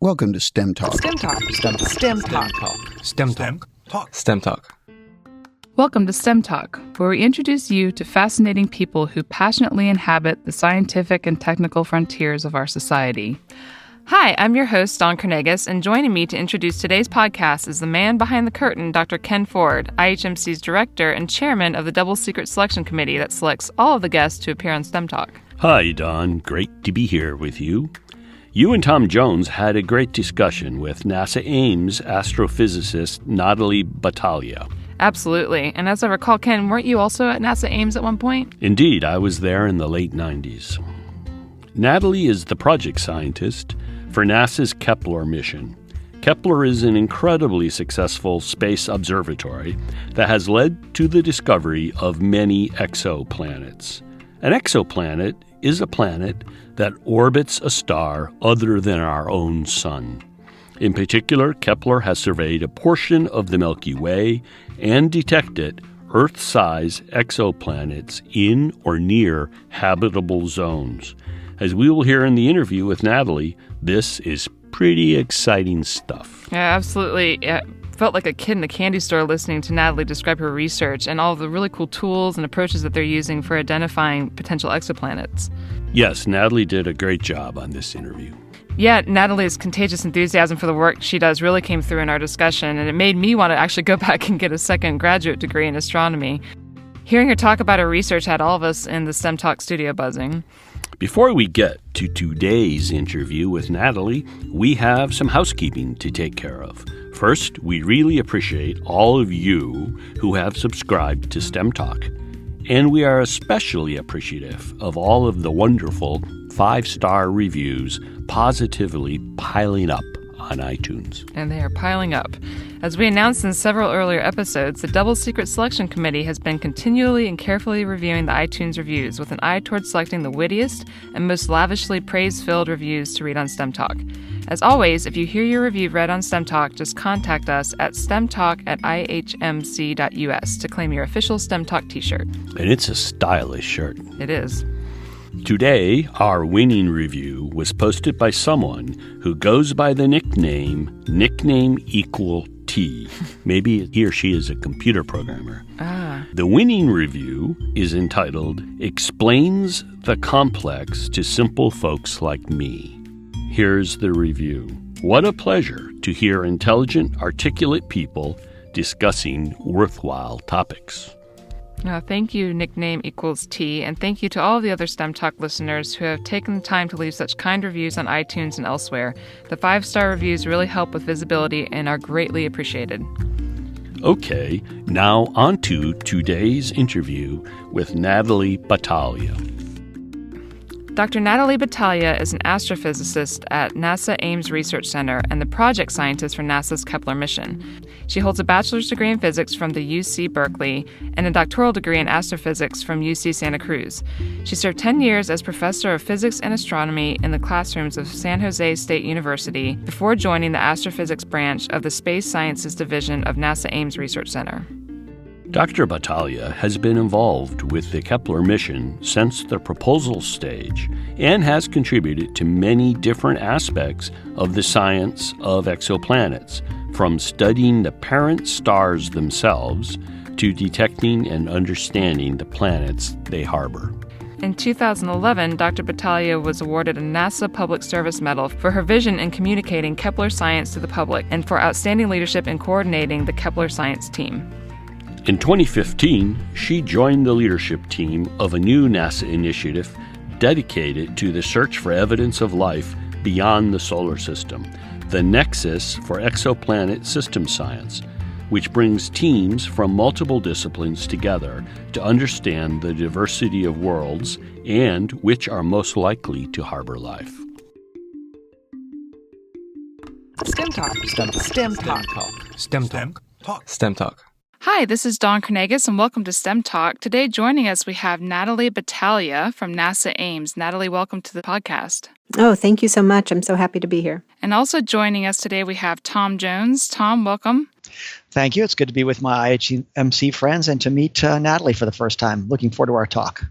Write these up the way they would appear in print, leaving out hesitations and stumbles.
Welcome to STEM Talk. STEM Talk. STEM Talk. STEM Talk. STEM Talk. STEM Talk. Welcome to STEM Talk, where we introduce you to fascinating people who passionately inhabit the scientific and technical frontiers of our society. Hi, I'm your host, Dawn Kernagis, and joining me to introduce today's podcast is the man behind the curtain, Dr. Ken Ford, IHMC's director and chairman of the Double Secret Selection Committee that selects all of the guests to appear on STEM Talk. Hi, Dawn. Great to be here with you. You and Tom Jones had a great discussion with NASA Ames astrophysicist Natalie Batalha. Absolutely. And as I recall, Ken, weren't you also at NASA Ames at one point? Indeed, I was there in the late 90s. Natalie is the project scientist for NASA's Kepler mission. Kepler is an incredibly successful space observatory that has led to the discovery of many exoplanets. An exoplanet is a planet that orbits a star other than our own sun. In particular, Kepler has surveyed a portion of the Milky Way and detected Earth-size exoplanets in or near habitable zones. As we will hear in the interview with Natalie, this is pretty exciting stuff. Yeah, absolutely. Felt like a kid in a candy store listening to Natalie describe her research and all of the really cool tools and approaches that they're using for identifying potential exoplanets. Yes, Natalie did a great job on this interview. Yeah, Natalie's contagious enthusiasm for the work she does really came through in our discussion, and it made me want to actually go back and get a second graduate degree in astronomy. Hearing her talk about her research had all of us in the STEM Talk studio buzzing. Before we get to today's interview with Natalie, we have some housekeeping to take care of. First, we really appreciate all of you who have subscribed to STEM Talk. And we are especially appreciative of all of the wonderful 5-star reviews positively piling up on iTunes. And they are piling up. As we announced in several earlier episodes, the Double Secret Selection Committee has been continually and carefully reviewing the iTunes reviews with an eye towards selecting the wittiest and most lavishly praise-filled reviews to read on STEM Talk. As always, if you hear your review read on STEM Talk, just contact us at stemtalk@ihmc.us to claim your official STEM Talk t-shirt. And it's a stylish shirt. It is. Today, our winning review was posted by someone who goes by the nickname equal T. Maybe he or she is a computer programmer. The winning review is entitled, Explains the Complex to Simple Folks Like Me. Here's the review. What a pleasure to hear intelligent, articulate people discussing worthwhile topics. Thank you, nickname equals T, and thank you to all of the other STEM Talk listeners who have taken the time to leave such kind reviews on iTunes and elsewhere. The 5-star reviews really help with visibility and are greatly appreciated. Okay, now on to today's interview with Natalie Batalha. Dr. Natalie Batalha is an astrophysicist at NASA Ames Research Center and the project scientist for NASA's Kepler Mission. She holds a bachelor's degree in physics from the UC Berkeley and a doctoral degree in astrophysics from UC Santa Cruz. She served 10 years as professor of physics and astronomy in the classrooms of San Jose State University before joining the astrophysics branch of the Space Sciences Division of NASA Ames Research Center. Dr. Batalha has been involved with the Kepler mission since the proposal stage and has contributed to many different aspects of the science of exoplanets, from studying the parent stars themselves to detecting and understanding the planets they harbor. In 2011, Dr. Batalha was awarded a NASA Public Service Medal for her vision in communicating Kepler science to the public and for outstanding leadership in coordinating the Kepler science team. In 2015, she joined the leadership team of a new NASA initiative dedicated to the search for evidence of life beyond the solar system, the Nexus for Exoplanet System Science, which brings teams from multiple disciplines together to understand the diversity of worlds and which are most likely to harbor life. STEM Talk. STEM Talk. STEM Talk. STEM Talk. Hi, this is Dawn Kernagis, and welcome to STEM Talk. Today, joining us, we have Natalie Batalha from NASA Ames. Natalie, welcome to the podcast. Oh, thank you so much. I'm so happy to be here. And also joining us today, we have Tom Jones. Tom, welcome. Thank you. It's good to be with my IHMC friends and to meet Natalie for the first time. Looking forward to our talk.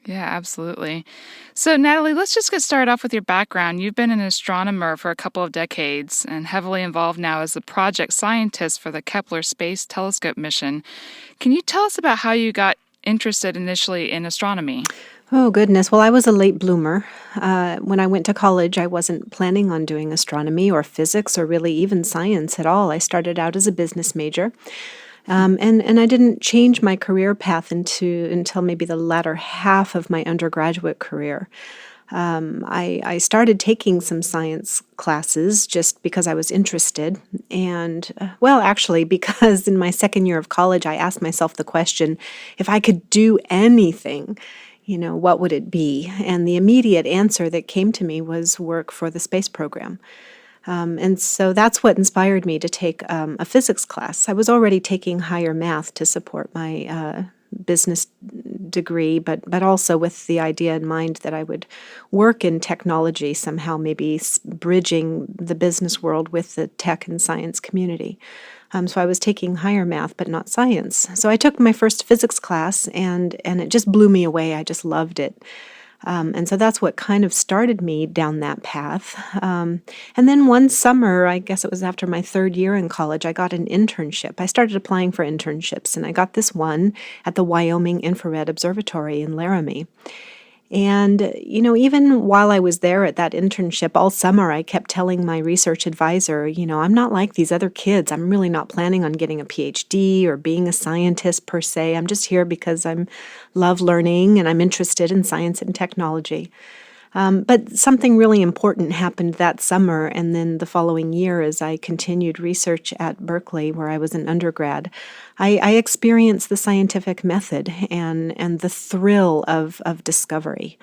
Yeah, absolutely. So, Natalie, let's just get started off with your background. You've been an astronomer for a couple of decades and heavily involved now as the project scientist for the Kepler Space Telescope mission. Can you tell us about how you got interested initially in astronomy? Oh, goodness. Well, I was a late bloomer. When I went to college, I wasn't planning on doing astronomy or physics or really even science at all. I started out as a business major. And I didn't change my career path until maybe the latter half of my undergraduate career. I started taking some science classes just because I was interested. And, actually, because in my second year of college, I asked myself the question, if I could do anything, what would it be? And the immediate answer that came to me was work for the space program. And so that's what inspired me to take a physics class. I was already taking higher math to support my business degree, but also with the idea in mind that I would work in technology somehow, maybe bridging the business world with the tech and science community. So I was taking higher math, but not science. So I took my first physics class, and it just blew me away. I just loved it. And so that's what kind of started me down that path. And then one summer, I guess it was after my third year in college, I got an internship. I started applying for internships, and I got this one at the Wyoming Infrared Observatory in Laramie. And, even while I was there at that internship all summer, I kept telling my research advisor, I'm not like these other kids. I'm really not planning on getting a PhD or being a scientist per se. I'm just here because I love learning and I'm interested in science and technology. But something really important happened that summer, and then the following year as I continued research at Berkeley, where I was an undergrad, I experienced the scientific method and the thrill of discovery.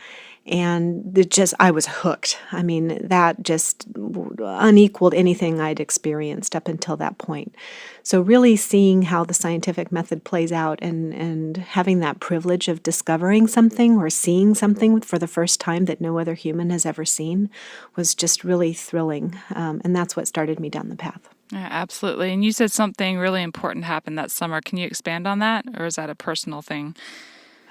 And I was hooked. I mean, that just unequaled anything I'd experienced up until that point. So really seeing how the scientific method plays out and having that privilege of discovering something or seeing something for the first time that no other human has ever seen was just really thrilling. And that's what started me down the path. Yeah, absolutely. And you said something really important happened that summer. Can you expand on that, or is that a personal thing?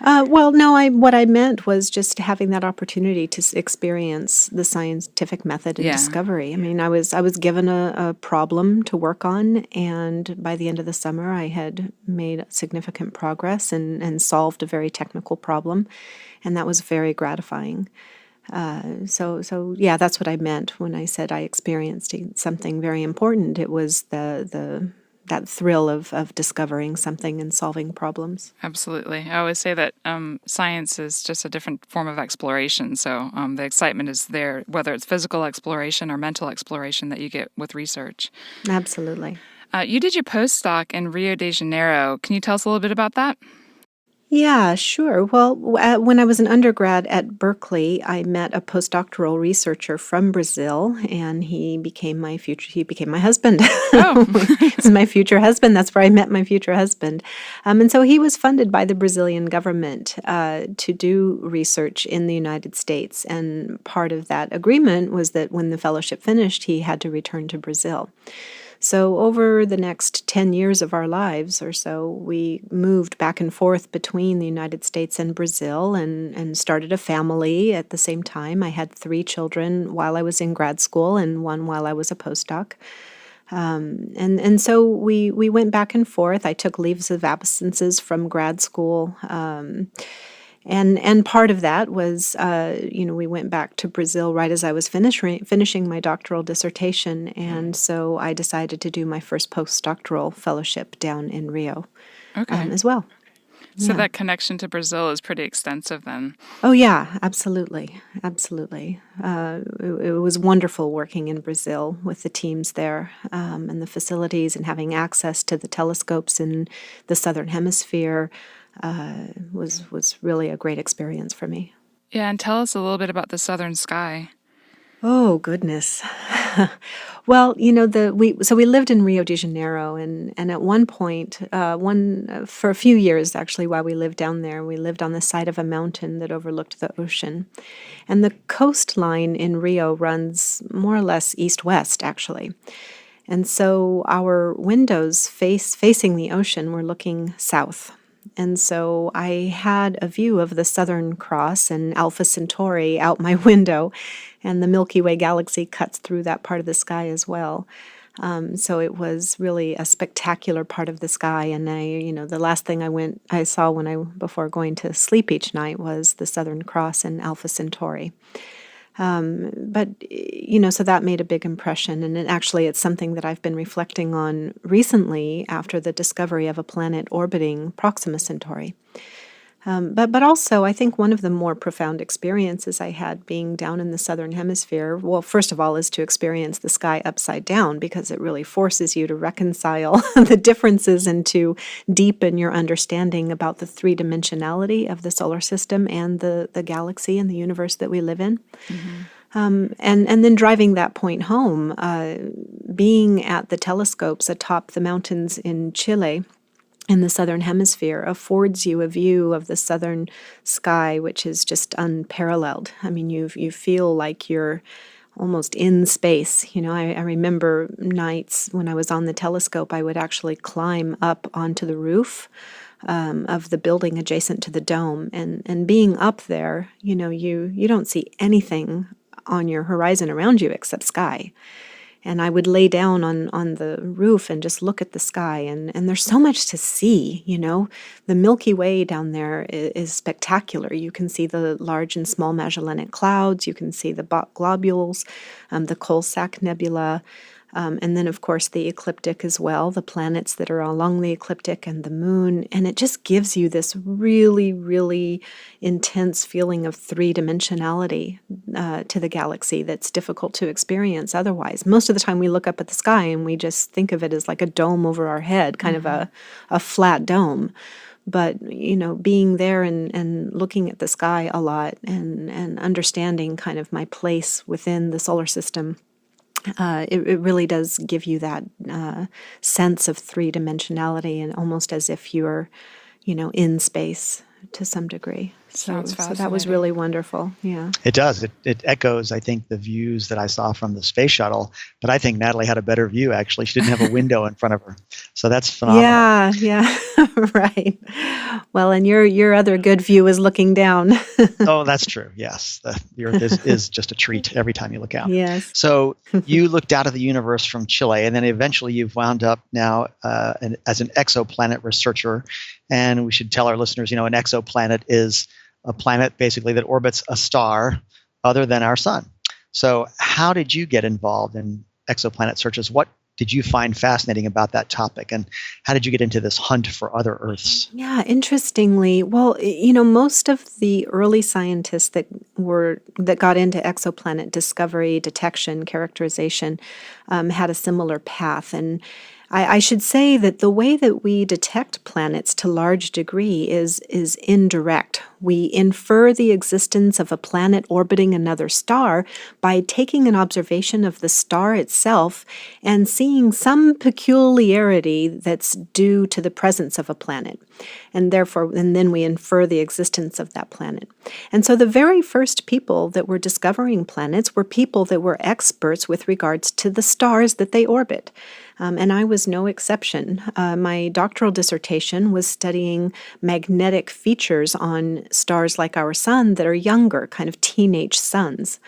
No, what I meant was just having that opportunity to experience the scientific method and discovery. I mean, I was given a problem to work on, and by the end of the summer, I had made significant progress and solved a very technical problem, and that was very gratifying. So that's what I meant when I said I experienced something very important. It was that thrill of discovering something and solving problems. Absolutely. I always say that science is just a different form of exploration. So the excitement is there, whether it's physical exploration or mental exploration that you get with research. Absolutely. You did your postdoc in Rio de Janeiro. Can you tell us a little bit about that? Yeah, sure. Well, when I was an undergrad at Berkeley, I met a postdoctoral researcher from Brazil, and he became my husband. Oh. He's my future husband. That's where I met my future husband. And so he was funded by the Brazilian government to do research in the United States. And part of that agreement was that when the fellowship finished, he had to return to Brazil. So over the next 10 years of our lives or so, we moved back and forth between the United States and Brazil and started a family at the same time. I had 3 children while I was in grad school and 1 while I was a postdoc. And so we went back and forth. I took leaves of absences from grad school. And part of that was, we went back to Brazil right as I was finishing my doctoral dissertation, and so I decided to do my first postdoctoral fellowship down in Rio as well. So that connection to Brazil is pretty extensive then. Oh, yeah, absolutely. Absolutely. It was wonderful working in Brazil with the teams there and the facilities and having access to the telescopes in the Southern Hemisphere. Was really a great experience for me. Yeah, and tell us a little bit about the southern sky. Oh, goodness. Well, we lived in Rio de Janeiro, and at one point, for a few years actually, while we lived down there, we lived on the side of a mountain that overlooked the ocean. And the coastline in Rio runs more or less east-west, actually. And so our windows facing the ocean were looking south. And so I had a view of the Southern Cross and Alpha Centauri out my window, and the Milky Way galaxy cuts through that part of the sky as well. So it was really a spectacular part of the sky, and the last thing I saw before going to sleep each night was the Southern Cross and Alpha Centauri. So that made a big impression, and it's something that I've been reflecting on recently after the discovery of a planet orbiting Proxima Centauri. But also, I think one of the more profound experiences I had being down in the southern hemisphere, well, first of all, is to experience the sky upside down, because it really forces you to reconcile the differences and to deepen your understanding about the three-dimensionality of the solar system and the galaxy and the universe that we live in. Mm-hmm. And then driving that point home, being at the telescopes atop the mountains in Chile, in the southern hemisphere, affords you a view of the southern sky which is just unparalleled. I mean, you feel like you're almost in space. I remember nights when I was on the telescope, I would actually climb up onto the roof of the building adjacent to the dome, and being up there, you don't see anything on your horizon around you except sky. And I would lay down on the roof and just look at the sky. And there's so much to see, The Milky Way down there is spectacular. You can see the large and small Magellanic Clouds. You can see the Bok globules, the Coalsack Nebula, and then, of course, the ecliptic as well, the planets that are along the ecliptic and the moon. And it just gives you this really, really intense feeling of three-dimensionality to the galaxy that's difficult to experience otherwise. Most of the time we look up at the sky and we just think of it as like a dome over our head, kind of a flat dome. But, being there and looking at the sky a lot and understanding kind of my place within the solar system, it really does give you that sense of three-dimensionality, and almost as if you're, in space to some degree. So that was really wonderful. Yeah, it does. It echoes, I think, the views that I saw from the space shuttle. But I think Natalie had a better view. Actually, she didn't have a window in front of her, so that's phenomenal. Yeah, right. Well, and your other good view is looking down. Oh, that's true. Yes, the Earth is just a treat every time you look out. Yes. So you looked out of the universe from Chile, and then eventually you've wound up now as an exoplanet researcher. And we should tell our listeners, an exoplanet is a planet basically that orbits a star other than our sun. So how did you get involved in exoplanet searches? What did you find fascinating about that topic? And how did you get into this hunt for other Earths? Yeah, interestingly, well, most of the early scientists that got into exoplanet discovery, detection, characterization had a similar path. And I should say that the way that we detect planets to large degree is indirect. We infer the existence of a planet orbiting another star by taking an observation of the star itself and seeing some peculiarity that's due to the presence of a planet. And then we infer the existence of that planet. And so the very first people that were discovering planets were people that were experts with regards to the stars that they orbit. And I was no exception. My doctoral dissertation was studying magnetic features on stars like our sun that are younger, kind of teenage suns.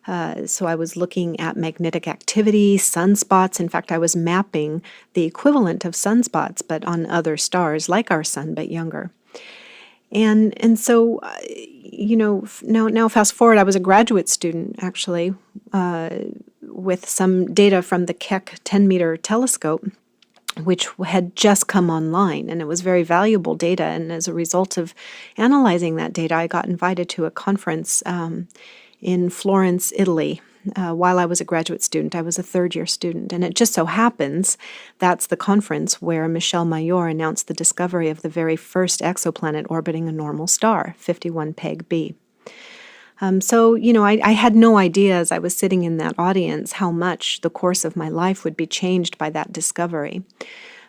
So I was looking at magnetic activity, sunspots. In fact, I was mapping the equivalent of sunspots, but on other stars like our sun, but younger. And so, now fast forward, I was a graduate student, actually, with some data from the Keck 10-meter telescope, which had just come online, and it was very valuable data. And as a result of analyzing that data, I got invited to a conference in Florence, Italy. While I was a graduate student, I was a third-year student, and it just so happens that's the conference where Michel Mayor announced the discovery of the very first exoplanet orbiting a normal star, 51 Peg B. I had no idea as I was sitting in that audience how much the course of my life would be changed by that discovery.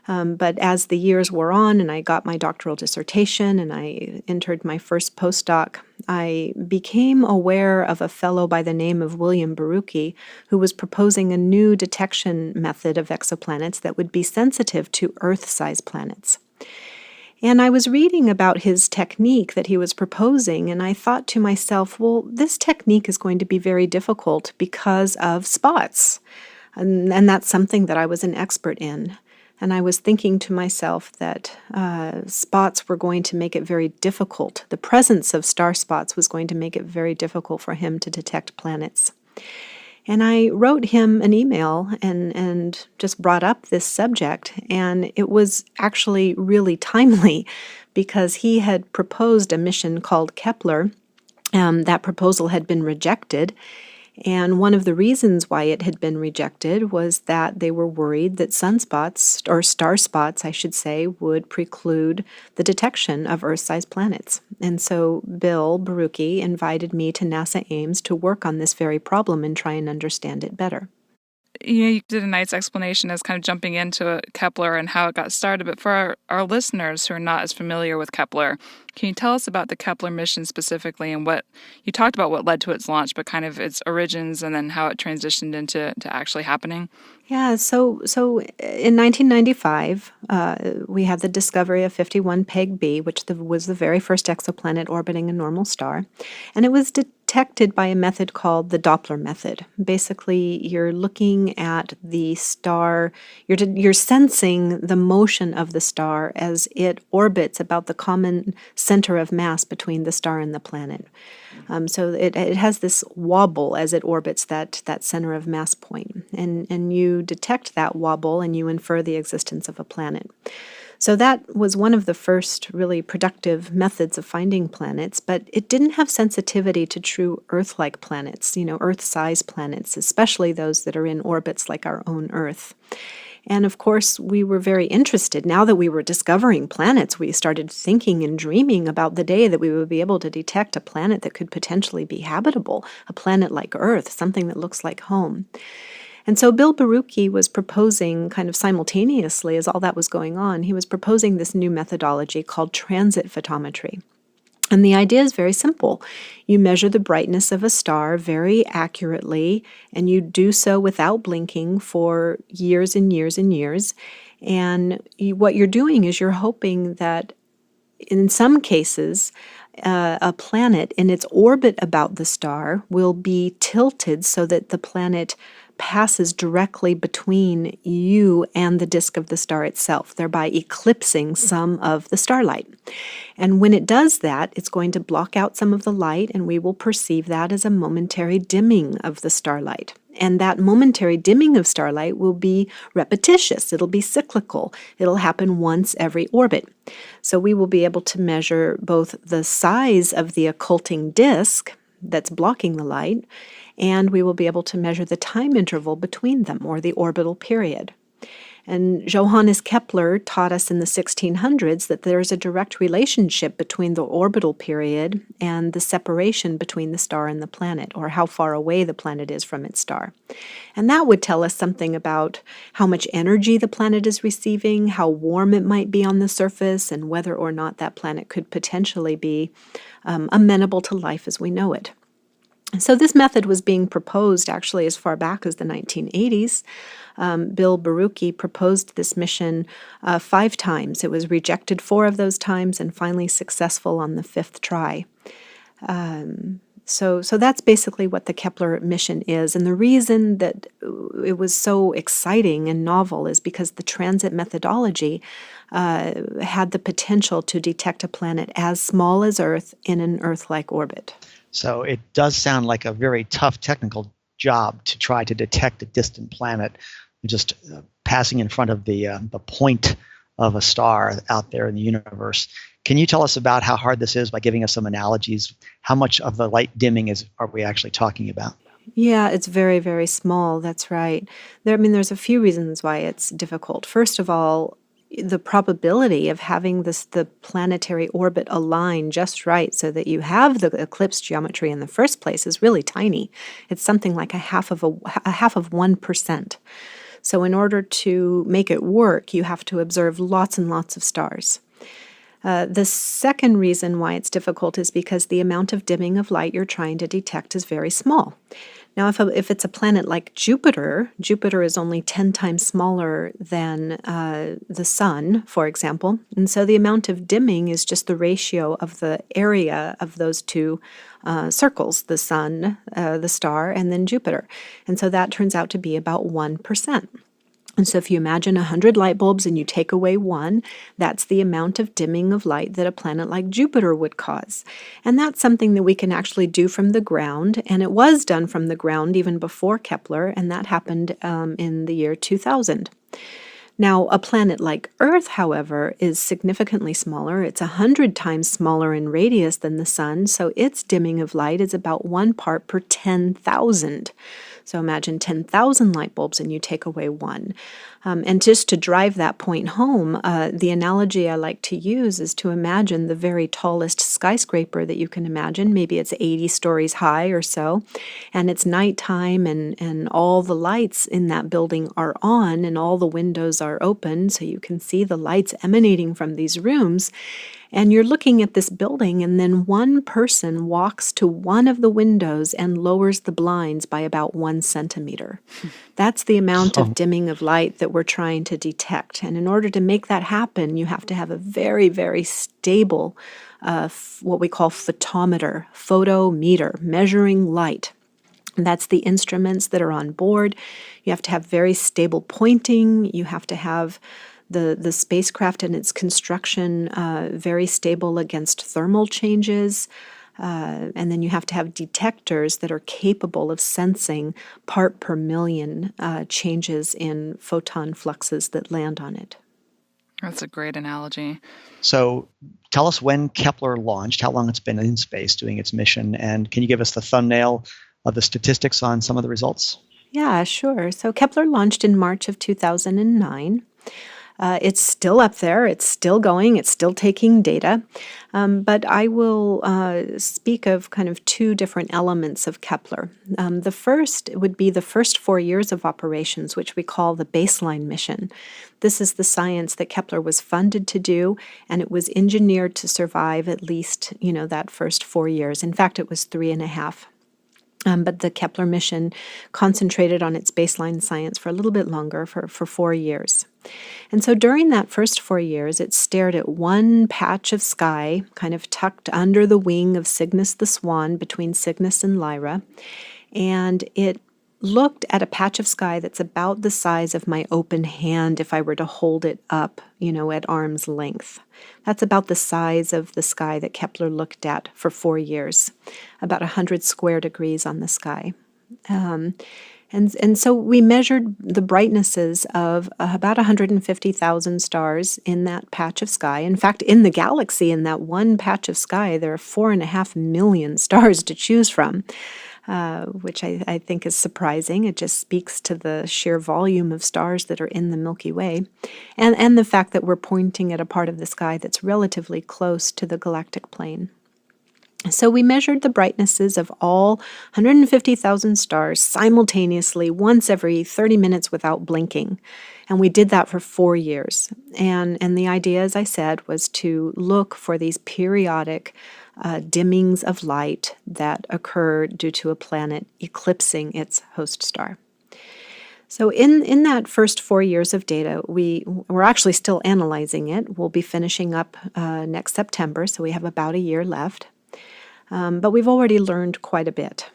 But as the years wore on and I got my doctoral dissertation and I entered my first postdoc, I became aware of a fellow by the name of William Barucki who was proposing a new detection method of exoplanets that would be sensitive to Earth-sized planets. And I was reading about his technique that he was proposing, and I thought to myself, well, this technique is going to be very difficult because of spots. And that's something that I was an expert in. And I was thinking to myself that spots were going to make it very difficult. The presence of star spots was going to make it very difficult for him to detect planets. And I wrote him an email and just brought up this subject, and it was actually really timely because he had proposed a mission called Kepler. That proposal had been rejected, and one of the reasons why it had been rejected was that they were worried that sunspots, or star spots, I should say, would preclude the detection of Earth-sized planets. And so Bill Barucki invited me to NASA Ames to work on this very problem and try and understand it better. You did a nice explanation as kind of jumping into Kepler and how it got started, but for our listeners who are not as familiar with Kepler, can you tell us about the Kepler mission specifically and what you talked about, what led to its launch, but kind of its origins and then how it transitioned into actually happening? Yeah, so in 1995, we had the discovery of 51 Peg B, which was the very first exoplanet orbiting a normal star, and it was detected by a method called the Doppler method. Basically, you're looking at the star, you're sensing the motion of the star as it orbits about the common center of mass between the star and the planet. So it has this wobble as it orbits that center of mass point, and you detect that wobble and you infer the existence of a planet. So that was one of the first really productive methods of finding planets, but it didn't have sensitivity to true Earth-like planets, Earth-sized planets, especially those that are in orbits like our own Earth. And of course, we were very interested. Now that we were discovering planets, we started thinking and dreaming about the day that we would be able to detect a planet that could potentially be habitable, a planet like Earth, something that looks like home. And so Bill Barucki was proposing, kind of simultaneously as all that was going on, he was proposing this new methodology called transit photometry. And the idea is very simple. You measure the brightness of a star very accurately, and you do so without blinking for years and years and years. And what you're doing is you're hoping that in some cases, a planet in its orbit about the star will be tilted so that the planet passes directly between you and the disk of the star itself, thereby eclipsing some of the starlight. And when it does that, it's going to block out some of the light, and we will perceive that as a momentary dimming of the starlight. And that momentary dimming of starlight will be repetitious. It'll be cyclical. It'll happen once every orbit. So we will be able to measure both the size of the occulting disk that's blocking the light, and we will be able to measure the time interval between them, or the orbital period. And Johannes Kepler taught us in the 1600s that there's a direct relationship between the orbital period and the separation between the star and the planet, or how far away the planet is from its star. And that would tell us something about how much energy the planet is receiving, how warm it might be on the surface, and whether or not that planet could potentially be amenable to life as we know it. So this method was being proposed actually as far back as the 1980s. Bill Barucki proposed this mission 5 times. It was rejected 4 of those times and finally successful on the 5th try. So that's basically what the Kepler mission is. And the reason that it was so exciting and novel is because the transit methodology had the potential to detect a planet as small as Earth in an Earth-like orbit. So it does sound like a very tough technical job to try to detect a distant planet, just passing in front of the point of a star out there in the universe. Can you tell us about how hard this is by giving us some analogies? How much of the light dimming are we actually talking about? Yeah, it's very, very small. That's right. There's a few reasons why it's difficult. First of all, the probability of having the planetary orbit align just right so that you have the eclipse geometry in the first place is really tiny. It's something like a half of 1%. So in order to make it work, you have to observe lots and lots of stars. The second reason why it's difficult is because the amount of dimming of light you're trying to detect is very small. Now, if it's a planet like Jupiter, Jupiter is only 10 times smaller than the Sun, for example. And so the amount of dimming is just the ratio of the area of those two circles, the Sun, the star, and then Jupiter. And so that turns out to be about 1%. And so if you imagine 100 light bulbs and you take away one, that's the amount of dimming of light that a planet like Jupiter would cause. And that's something that we can actually do from the ground, and it was done from the ground even before Kepler, and that happened in the year 2000. Now, a planet like Earth, however, is significantly smaller. It's 100 times smaller in radius than the Sun, so its dimming of light is about 1 part per 10,000. So imagine 10,000 light bulbs and you take away one. And just to drive that point home, the analogy I like to use is to imagine the very tallest skyscraper that you can imagine. Maybe it's 80 stories high or so, and it's nighttime and all the lights in that building are on and all the windows are open, so you can see the lights emanating from these rooms. And you're looking at this building, and then one person walks to one of the windows and lowers the blinds by about 1 centimeter. That's the amount of dimming of light that we're trying to detect. And in order to make that happen, you have to have a very, very stable, what we call photometer, measuring light. And that's the instruments that are on board. You have to have very stable pointing. You have to have the spacecraft and its construction very stable against thermal changes. And then you have to have detectors that are capable of sensing part per million changes in photon fluxes that land on it. That's a great analogy. So tell us when Kepler launched, how long it's been in space doing its mission, and can you give us the thumbnail of the statistics on some of the results? Yeah, sure. So Kepler launched in March of 2009. It's still up there, it's still going, it's still taking data, but I will speak of kind of two different elements of Kepler. The first would be the first 4 years of operations, which we call the baseline mission. This is the science that Kepler was funded to do, and it was engineered to survive at least, that first 4 years. In fact, it was 3.5. But the Kepler mission concentrated on its baseline science for a little bit longer, for 4 years. And so during that first 4 years, it stared at one patch of sky, kind of tucked under the wing of Cygnus the Swan, between Cygnus and Lyra, and it looked at a patch of sky that's about the size of my open hand if I were to hold it up, at arm's length. That's about the size of the sky that Kepler looked at for 4 years, about 100 square degrees on the sky. And so we measured the brightnesses of about 150,000 stars in that patch of sky. In fact, in the galaxy, in that one patch of sky, there are 4.5 million stars to choose from. Which I think is surprising. It just speaks to the sheer volume of stars that are in the Milky Way, and the fact that we're pointing at a part of the sky that's relatively close to the galactic plane. So we measured the brightnesses of all 150,000 stars simultaneously once every 30 minutes without blinking. And we did that for 4 years. And the idea, as I said, was to look for these periodic dimmings of light that occur due to a planet eclipsing its host star. So in that first 4 years of data, we're actually still analyzing it. We'll be finishing up next September, so we have about a year left. But we've already learned quite a bit.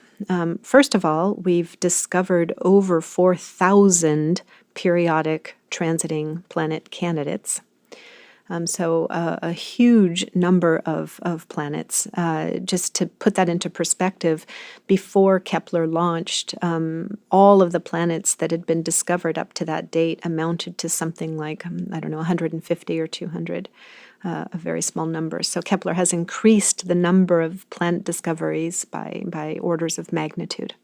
First of all, we've discovered over 4,000 periodic transiting planet candidates. So a huge number of planets. Just to put that into perspective, before Kepler launched, all of the planets that had been discovered up to that date amounted to something like, 150 or 200, a very small number. So Kepler has increased the number of planet discoveries by orders of magnitude.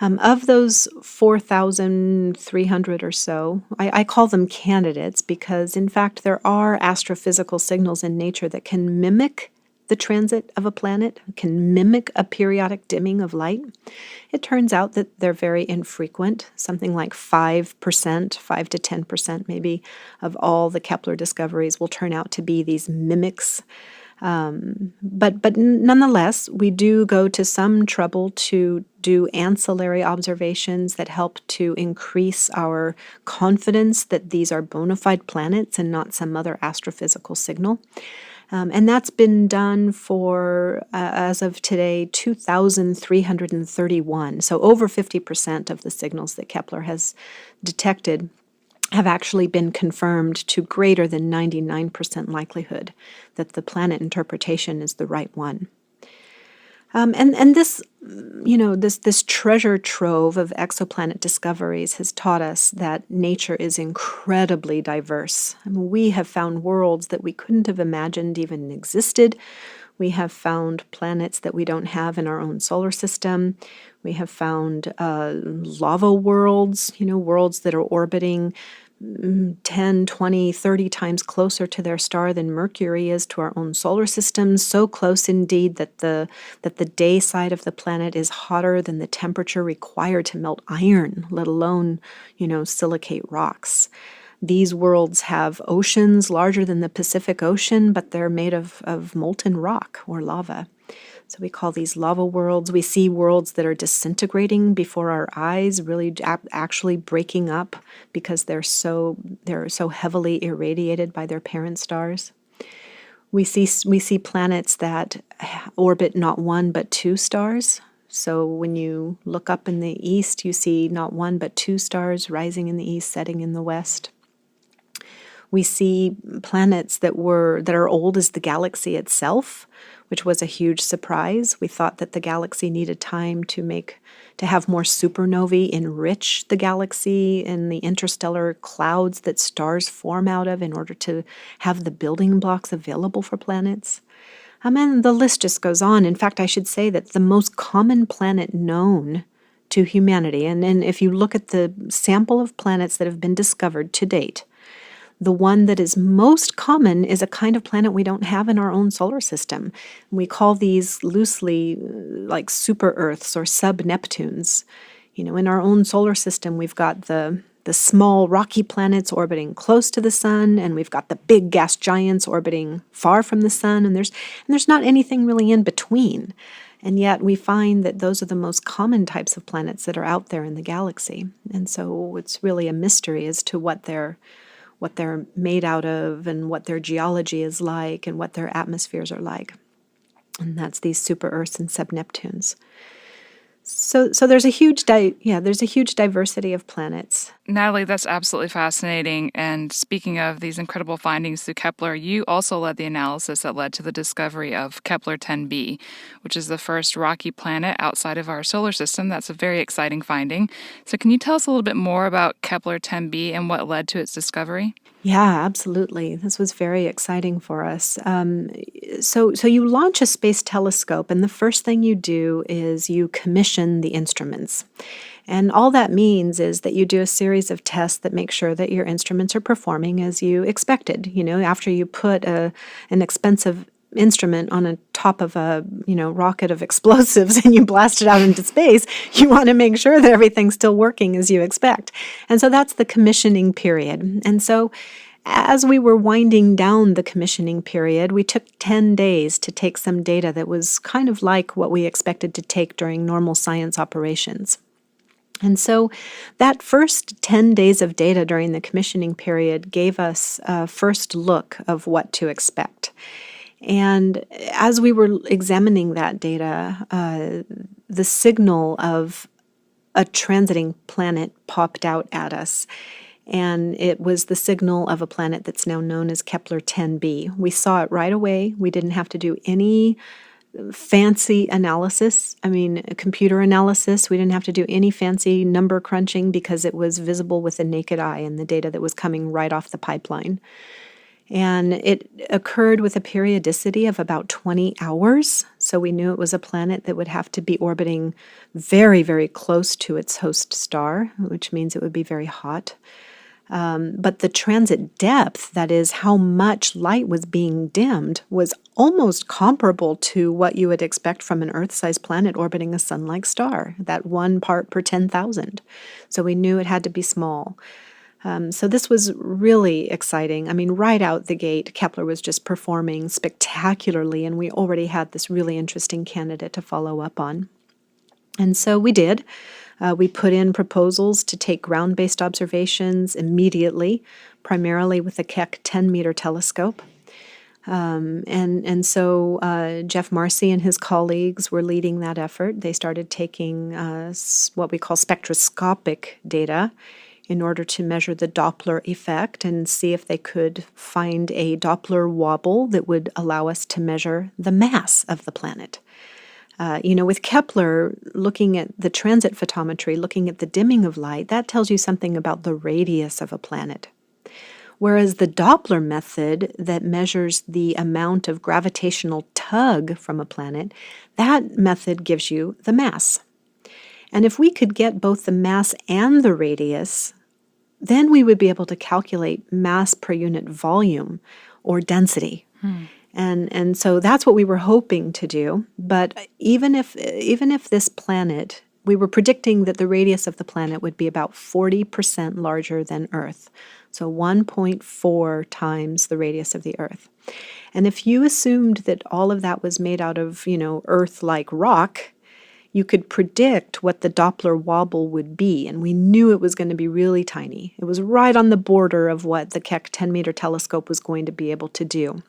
Of those 4,300 or so, I call them candidates because, in fact, there are astrophysical signals in nature that can mimic the transit of a planet, can mimic a periodic dimming of light. It turns out that they're very infrequent, something like 5%, 5 to 10% maybe, of all the Kepler discoveries will turn out to be these mimics. But nonetheless, we do go to some trouble to do ancillary observations that help to increase our confidence that these are bona fide planets and not some other astrophysical signal. And that's been done for, as of today, 2,331. So over 50% of the signals that Kepler has detected have actually been confirmed to greater than 99% likelihood that the planet interpretation is the right one. And this, this treasure trove of exoplanet discoveries has taught us that nature is incredibly diverse. I mean, we have found worlds that we couldn't have imagined even existed. We have found planets that we don't have in our own solar system. We have found lava worlds, worlds that are orbiting 10, 20, 30 times closer to their star than Mercury is to our own solar system, so close indeed that the day side of the planet is hotter than the temperature required to melt iron, let alone, silicate rocks. These worlds have oceans larger than the Pacific Ocean, but they're made of molten rock or lava. So we call these lava worlds. We see worlds that are disintegrating before our eyes, really actually breaking up because they're so heavily irradiated by their parent stars. We see planets that orbit not one but two stars. So when you look up in the east, you see not one but two stars rising in the east, setting in the west. We see planets that are old as the galaxy itself, which was a huge surprise. We thought that the galaxy needed time to have more supernovae enrich the galaxy and the interstellar clouds that stars form out of in order to have the building blocks available for planets. And the list just goes on. In fact, I should say that the most common planet known to humanity, and if you look at the sample of planets that have been discovered to date, the one that is most common is a kind of planet we don't have in our own solar system. We call these loosely like super Earths or sub-Neptunes. In our own solar system, we've got the small rocky planets orbiting close to the sun, and we've got the big gas giants orbiting far from the sun, and there's not anything really in between. And yet we find that those are the most common types of planets that are out there in the galaxy. And so it's really a mystery as to what they're made out of and what their geology is like and what their atmospheres are like. And that's these super Earths and sub-Neptunes. So there's a huge diversity of planets. Natalie, that's absolutely fascinating. And speaking of these incredible findings through Kepler, you also led the analysis that led to the discovery of Kepler 10b, which is the first rocky planet outside of our solar system. That's a very exciting finding. So can you tell us a little bit more about Kepler 10b and what led to its discovery? Yeah, absolutely. This was very exciting for us. So you launch a space telescope, and the first thing you do is you commission the instruments. And all that means is that you do a series of tests that make sure that your instruments are performing as you expected. After you put an expensive instrument on a top of a rocket of explosives and you blast it out into space, you want to make sure that everything's still working as you expect. And so that's the commissioning period. And so as we were winding down the commissioning period, we took 10 days to take some data that was kind of like what we expected to take during normal science operations. And so that first 10 days of data during the commissioning period gave us a first look of what to expect. And as we were examining that data, the signal of a transiting planet popped out at us. And it was the signal of a planet that's now known as Kepler 10b. We saw it right away. We didn't have to do any fancy analysis. Computer analysis. We didn't have to do any fancy number crunching because it was visible with the naked eye in the data that was coming right off the pipeline. And it occurred with a periodicity of about 20 hours. So we knew it was a planet that would have to be orbiting very, very close to its host star, which means it would be very hot. But the transit depth, that is how much light was being dimmed, was almost comparable to what you would expect from an Earth-sized planet orbiting a sun-like star, that 1 part per 10,000. So we knew it had to be small. So this was really exciting. I mean, right out the gate, Kepler was just performing spectacularly, and we already had this really interesting candidate to follow up on. And so we did. We put in proposals to take ground-based observations immediately, primarily with the Keck 10-meter telescope. And so Jeff Marcy and his colleagues were leading that effort. They started taking what we call spectroscopic data in order to measure the Doppler effect and see if they could find a Doppler wobble that would allow us to measure the mass of the planet. With Kepler, looking at the transit photometry, looking at the dimming of light, that tells you something about the radius of a planet. Whereas the Doppler method that measures the amount of gravitational tug from a planet, that method gives you the mass. And if we could get both the mass and the radius, then we would be able to calculate mass per unit volume or density. And so that's what we were hoping to do. But even if this planet, we were predicting that the radius of the planet would be about 40% larger than Earth. So 1.4 times the radius of the Earth. And if you assumed that all of that was made out of, Earth-like rock, you could predict what the Doppler wobble would be, and we knew it was going to be really tiny. It was right on the border of what the Keck 10-meter telescope was going to be able to do.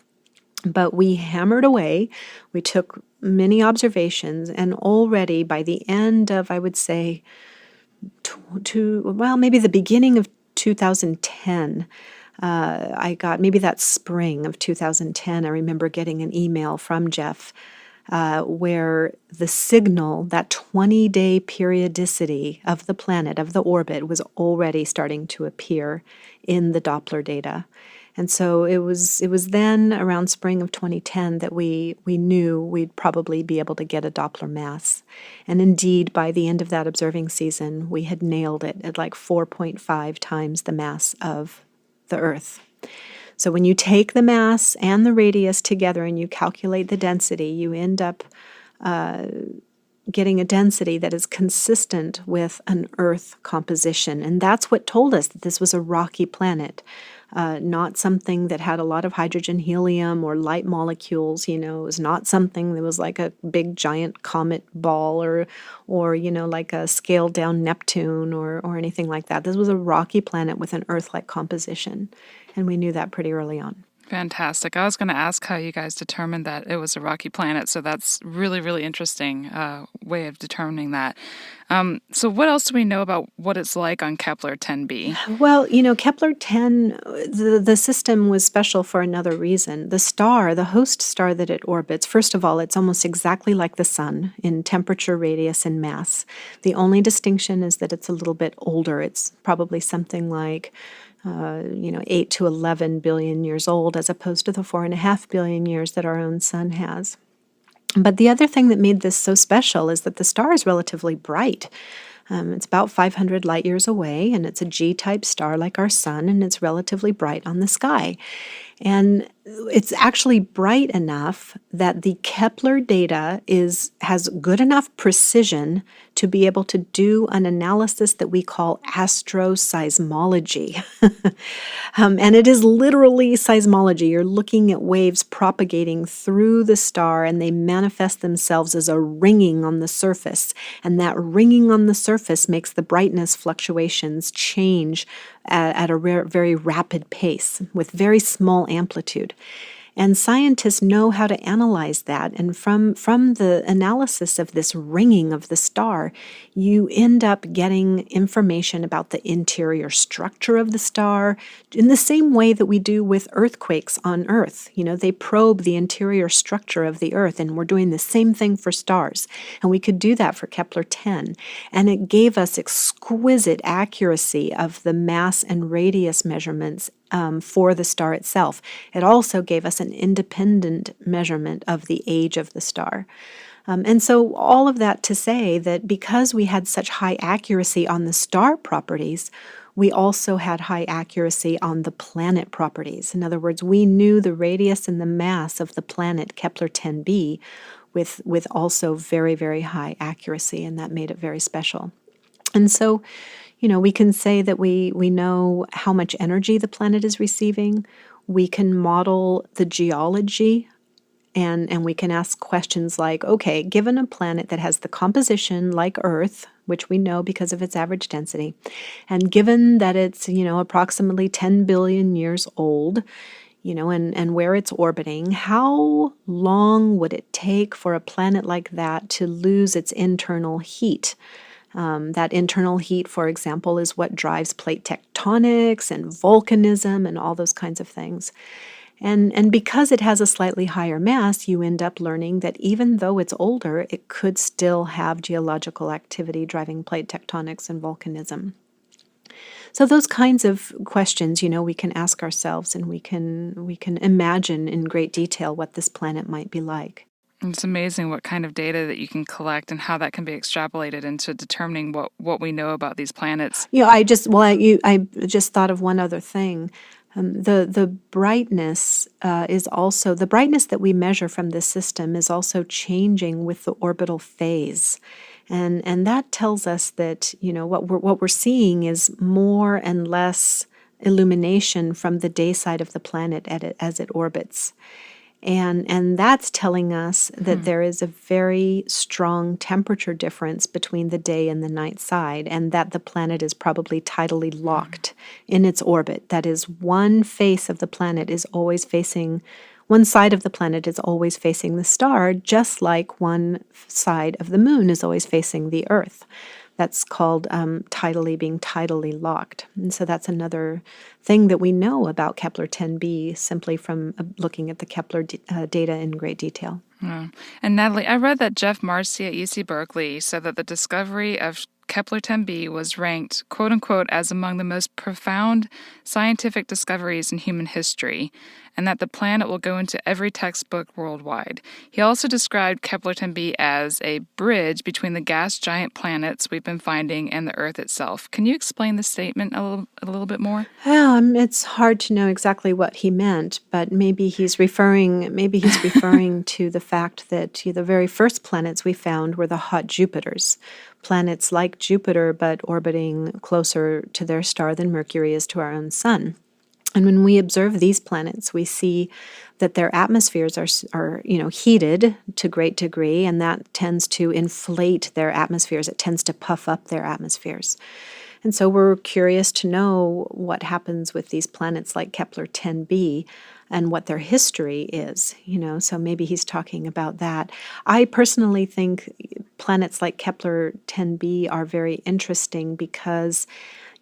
But we hammered away. We took many observations, and already by the end of, I would say, maybe the beginning of 2010, I got, maybe that spring of 2010, I remember getting an email from Jeff where the signal, that 20-day periodicity of the planet, of the orbit, was already starting to appear in the Doppler data. And so it was then around spring of 2010 that we knew we'd probably be able to get a Doppler mass. And indeed, by the end of that observing season, we had nailed it at like 4.5 times the mass of the Earth. So when you take the mass and the radius together and you calculate the density, you end up getting a density that is consistent with an Earth composition. And that's what told us that this was a rocky planet, not something that had a lot of hydrogen, helium, or light molecules. It was not something that was like a big giant comet ball or like a scaled down Neptune or anything like that. This was a rocky planet with an Earth-like composition. And we knew that pretty early on. Fantastic. I was going to ask how you guys determined that it was a rocky planet, so that's really, really interesting way of determining that. So what else do we know about what it's like on Kepler 10b? Well, Kepler 10, the system was special for another reason. The star, the host star that it orbits, first of all, it's almost exactly like the sun in temperature, radius, and mass. The only distinction is that it's a little bit older. It's probably something like 8 to 11 billion years old, as opposed to the 4.5 billion years that our own sun has. But the other thing that made this so special is that the star is relatively bright. It's about 500 light years away, and it's a G-type star like our sun, and it's relatively bright on the sky. And it's actually bright enough that the Kepler data has good enough precision to be able to do an analysis that we call astroseismology. And it is literally seismology. You're looking at waves propagating through the star, and they manifest themselves as a ringing on the surface. And that ringing on the surface makes the brightness fluctuations change at a very rapid pace with very small amplitude. And scientists know how to analyze that. And from the analysis of this ringing of the star, you end up getting information about the interior structure of the star in the same way that we do with earthquakes on Earth. They probe the interior structure of the Earth, and we're doing the same thing for stars. And we could do that for Kepler 10. And it gave us exquisite accuracy of the mass and radius measurements for the star itself. It also gave us an independent measurement of the age of the star. And so all of that to say that because we had such high accuracy on the star properties, we also had high accuracy on the planet properties. In other words, we knew the radius and the mass of the planet Kepler 10b with also very, very high accuracy, and that made it very special. And so, we can say that we know how much energy the planet is receiving. We can model the geology, and we can ask questions like, okay, given a planet that has the composition like Earth, which we know because of its average density, and given that it's, approximately 10 billion years old, and where it's orbiting, how long would it take for a planet like that to lose its internal heat? That internal heat, for example, is what drives plate tectonics and volcanism and all those kinds of things. And because it has a slightly higher mass, you end up learning that even though it's older, it could still have geological activity driving plate tectonics and volcanism. So those kinds of questions, we can ask ourselves, and we can imagine in great detail what this planet might be like. It's amazing what kind of data that you can collect and how that can be extrapolated into determining what we know about these planets. I just thought of one other thing. The brightness is also, the brightness that we measure from this system is also changing with the orbital phase. And that tells us that, what we're seeing is more and less illumination from the day side of the planet as it orbits. And that's telling us that there is a very strong temperature difference between the day and the night side, and that the planet is probably tidally locked in its orbit. That is, one face of the planet is always facing, one side of the planet is always facing the star, just like one side of the moon is always facing the Earth. That's called being tidally locked. And so that's another thing that we know about Kepler 10b simply from looking at the Kepler data in great detail. Yeah. And Natalie, I read that Jeff Marcy at UC Berkeley said that the discovery of Kepler 10b was ranked, quote unquote, as among the most profound scientific discoveries in human history, and that the planet will go into every textbook worldwide. He also described Kepler 10b as a bridge between the gas giant planets we've been finding and the Earth itself. Can you explain the statement a little bit more? Well, it's hard to know exactly what he meant, but maybe he's referring to the fact that the very first planets we found were the hot Jupiters. Planets like Jupiter, but orbiting closer to their star than Mercury is to our own sun. And when we observe these planets, we see that their atmospheres are heated to great degree, and that tends to inflate their atmospheres. It tends to puff up their atmospheres. And so we're curious to know what happens with these planets like Kepler 10b and what their history is, so maybe he's talking about that. I personally think planets like Kepler 10b are very interesting because,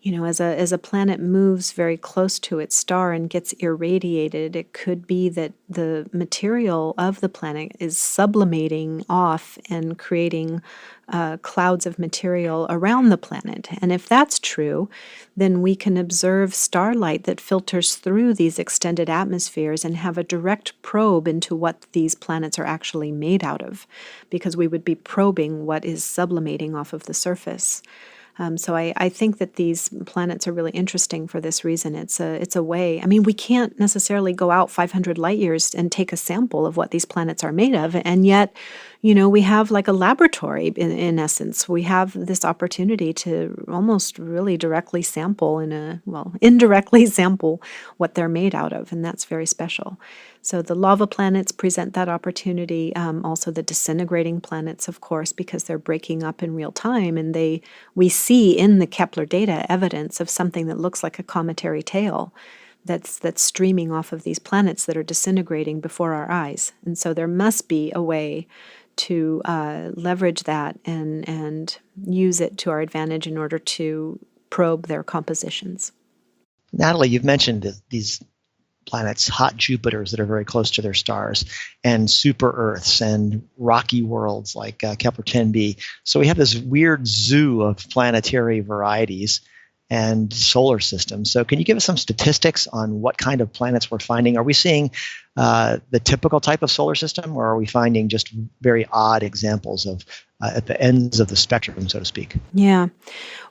as a planet moves very close to its star and gets irradiated, it could be that the material of the planet is sublimating off and creating clouds of material around the planet. And if that's true, then we can observe starlight that filters through these extended atmospheres and have a direct probe into what these planets are actually made out of, because we would be probing what is sublimating off of the surface. So I think that these planets are really interesting for this reason. It's a way. I mean, we can't necessarily go out 500 light years and take a sample of what these planets are made of, and yet, we have like a laboratory in essence. We have this opportunity to almost really indirectly sample what they're made out of, and that's very special. So the lava planets present that opportunity, also the disintegrating planets, of course, because they're breaking up in real time, and we see in the Kepler data evidence of something that looks like a cometary tail that's streaming off of these planets that are disintegrating before our eyes. And so there must be a way to leverage that and use it to our advantage in order to probe their compositions. Natalie, you've mentioned these planets, hot Jupiters that are very close to their stars, and super Earths and rocky worlds like Kepler 10b. So we have this weird zoo of planetary varieties and solar systems. So can you give us some statistics on what kind of planets we're finding? Are we seeing the typical type of solar system, or are we finding just very odd examples of at the ends of the spectrum, so to speak? Yeah.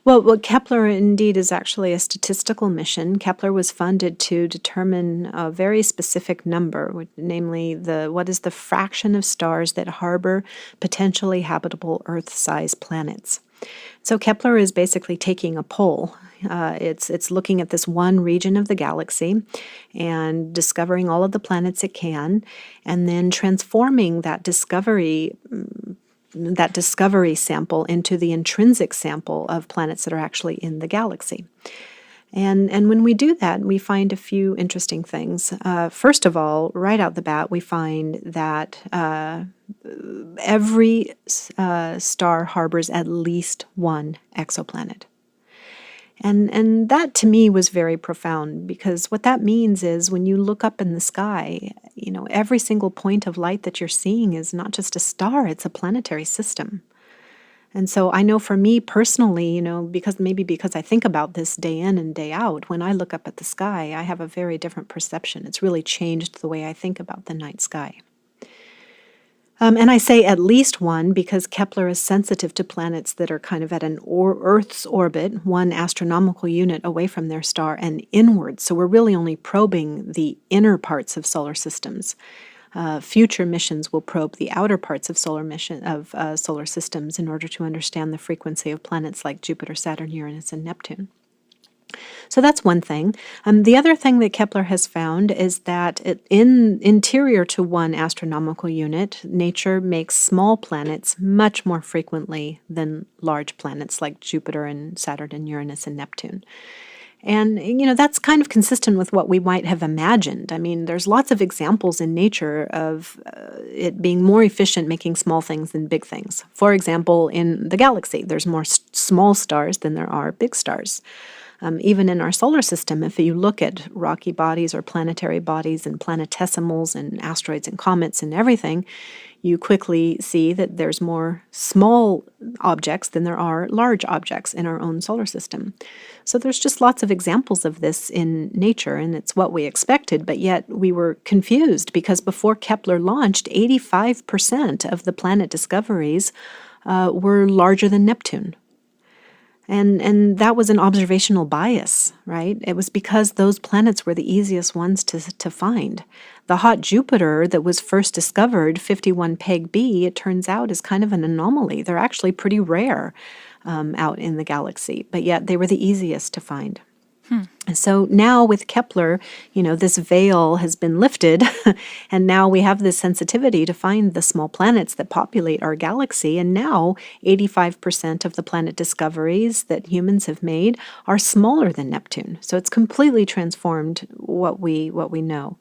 Well, Kepler indeed is actually a statistical mission. Kepler was funded to determine a very specific number, namely what is the fraction of stars that harbor potentially habitable Earth-sized planets. So Kepler is basically taking a poll. It's looking at this one region of the galaxy and discovering all of the planets it can, and then transforming that discovery sample into the intrinsic sample of planets that are actually in the galaxy. And when we do that, we find a few interesting things. First of all, right out the bat, we find that every star harbors at least one exoplanet. And that to me was very profound, because what that means is when you look up in the sky, every single point of light that you're seeing is not just a star, it's a planetary system. And so I know for me personally, because I think about this day in and day out, when I look up at the sky, I have a very different perception. It's really changed the way I think about the night sky. And I say at least one because Kepler is sensitive to planets that are kind of at an Earth's orbit, 1 astronomical unit away from their star and inward. So we're really only probing the inner parts of solar systems. Future missions will probe the outer parts of solar systems in order to understand the frequency of planets like Jupiter, Saturn, Uranus, and Neptune. So that's one thing. The other thing that Kepler has found is that interior to 1 astronomical unit, nature makes small planets much more frequently than large planets like Jupiter and Saturn and Uranus and Neptune. And, that's kind of consistent with what we might have imagined. I mean, there's lots of examples in nature of it being more efficient making small things than big things. For example, in the galaxy, there's more small stars than there are big stars. Even in our solar system, if you look at rocky bodies or planetary bodies and planetesimals and asteroids and comets and everything, you quickly see that there's more small objects than there are large objects in our own solar system. So there's just lots of examples of this in nature, and it's what we expected, but yet we were confused because before Kepler launched, 85% of the planet discoveries were larger than Neptune. And that was an observational bias, right? It was because those planets were the easiest ones to find. The hot Jupiter that was first discovered, 51 Peg b, it turns out is kind of an anomaly. They're actually pretty rare out in the galaxy, but yet they were the easiest to find. So now with Kepler, this veil has been lifted, and now we have this sensitivity to find the small planets that populate our galaxy, and now 85% of the planet discoveries that humans have made are smaller than Neptune. So it's completely transformed what we know.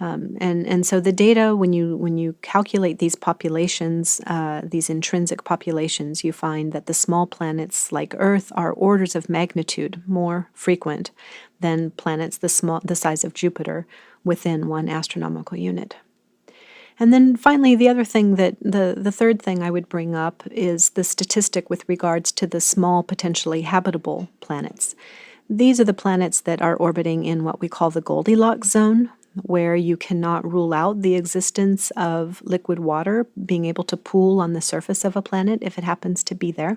And so the data, when you calculate these populations, these intrinsic populations, you find that the small planets like Earth are orders of magnitude more frequent than planets the size of Jupiter within 1 astronomical unit. And then finally, the other thing the third thing I would bring up is the statistic with regards to the small potentially habitable planets. These are the planets that are orbiting in what we call the Goldilocks zone, where you cannot rule out the existence of liquid water being able to pool on the surface of a planet if it happens to be there.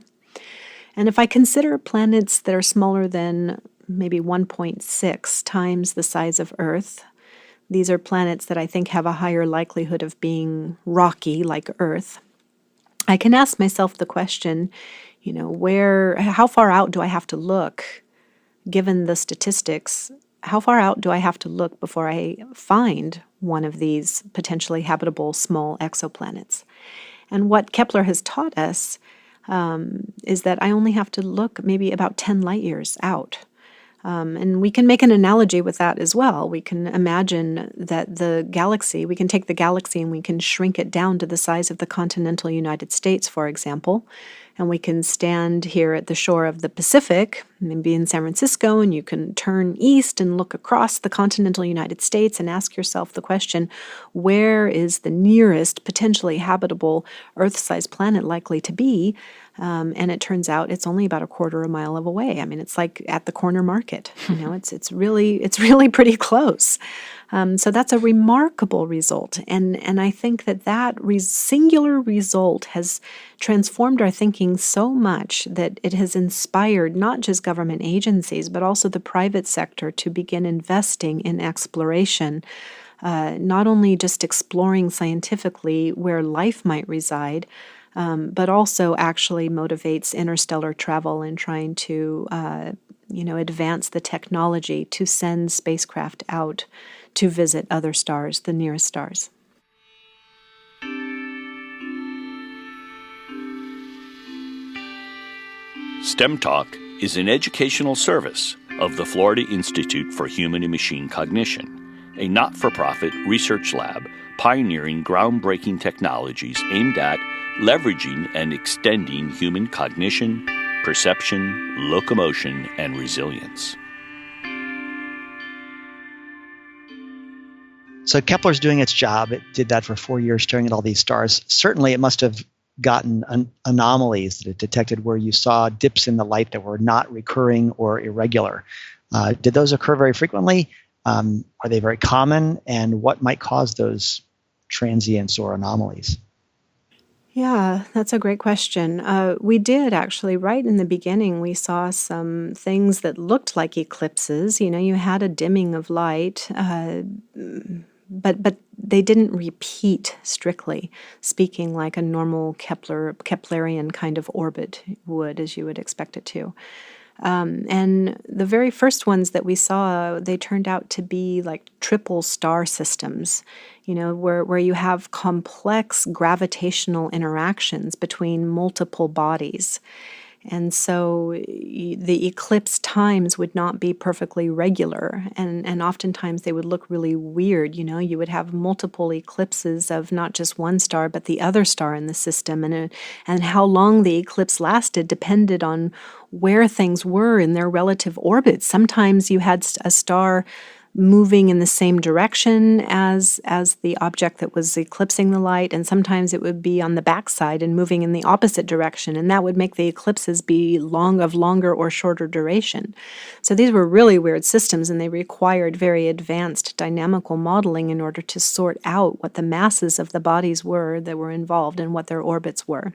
And if I consider planets that are smaller than maybe 1.6 times the size of Earth, these are planets that I think have a higher likelihood of being rocky like Earth. I can ask myself the question, how far out do I have to look, given the statistics? How far out do I have to look before I find one of these potentially habitable small exoplanets? And what Kepler has taught us is that I only have to look maybe about 10 light years out. And we can make an analogy with that as well. We can imagine that we can take the galaxy and we can shrink it down to the size of the continental United States, for example. And we can stand here at the shore of the Pacific, maybe in San Francisco, and you can turn east and look across the continental United States and ask yourself the question, where is the nearest potentially habitable Earth-sized planet likely to be? And it turns out it's only about a quarter of a mile away. I mean, it's like at the corner market. It's really pretty close. So that's a remarkable result, and I think that singular result has transformed our thinking so much that it has inspired not just government agencies, but also the private sector to begin investing in exploration, not only just exploring scientifically where life might reside, but also actually motivates interstellar travel and trying to advance the technology to send spacecraft out to visit other stars, the nearest stars. STEM Talk is an educational service of the Florida Institute for Human and Machine Cognition, a not-for-profit research lab pioneering groundbreaking technologies aimed at leveraging and extending human cognition, perception, locomotion, and resilience. So Kepler's doing its job. It did that for 4 years, staring at all these stars. Certainly, it must have gotten anomalies that it detected where you saw dips in the light that were not recurring or irregular. Did those occur very frequently? Are they very common? And what might cause those transients or anomalies? Yeah, that's a great question. We did actually, right in the beginning, we saw some things that looked like eclipses. You had a dimming of light, but they didn't repeat, strictly speaking, like a normal Keplerian kind of orbit would, as you would expect it to. And the very first ones that we saw, they turned out to be like triple star systems, where you have complex gravitational interactions between multiple bodies. And so the eclipse times would not be perfectly regular, and oftentimes they would look really weird. You would have multiple eclipses of not just one star, but the other star in the system, and how long the eclipse lasted depended on where things were in their relative orbits. Sometimes you had a star moving in the same direction as the object that was eclipsing the light, and sometimes it would be on the backside and moving in the opposite direction, and that would make the eclipses be of longer or shorter duration. So these were really weird systems, and they required very advanced dynamical modeling in order to sort out what the masses of the bodies were that were involved and what their orbits were.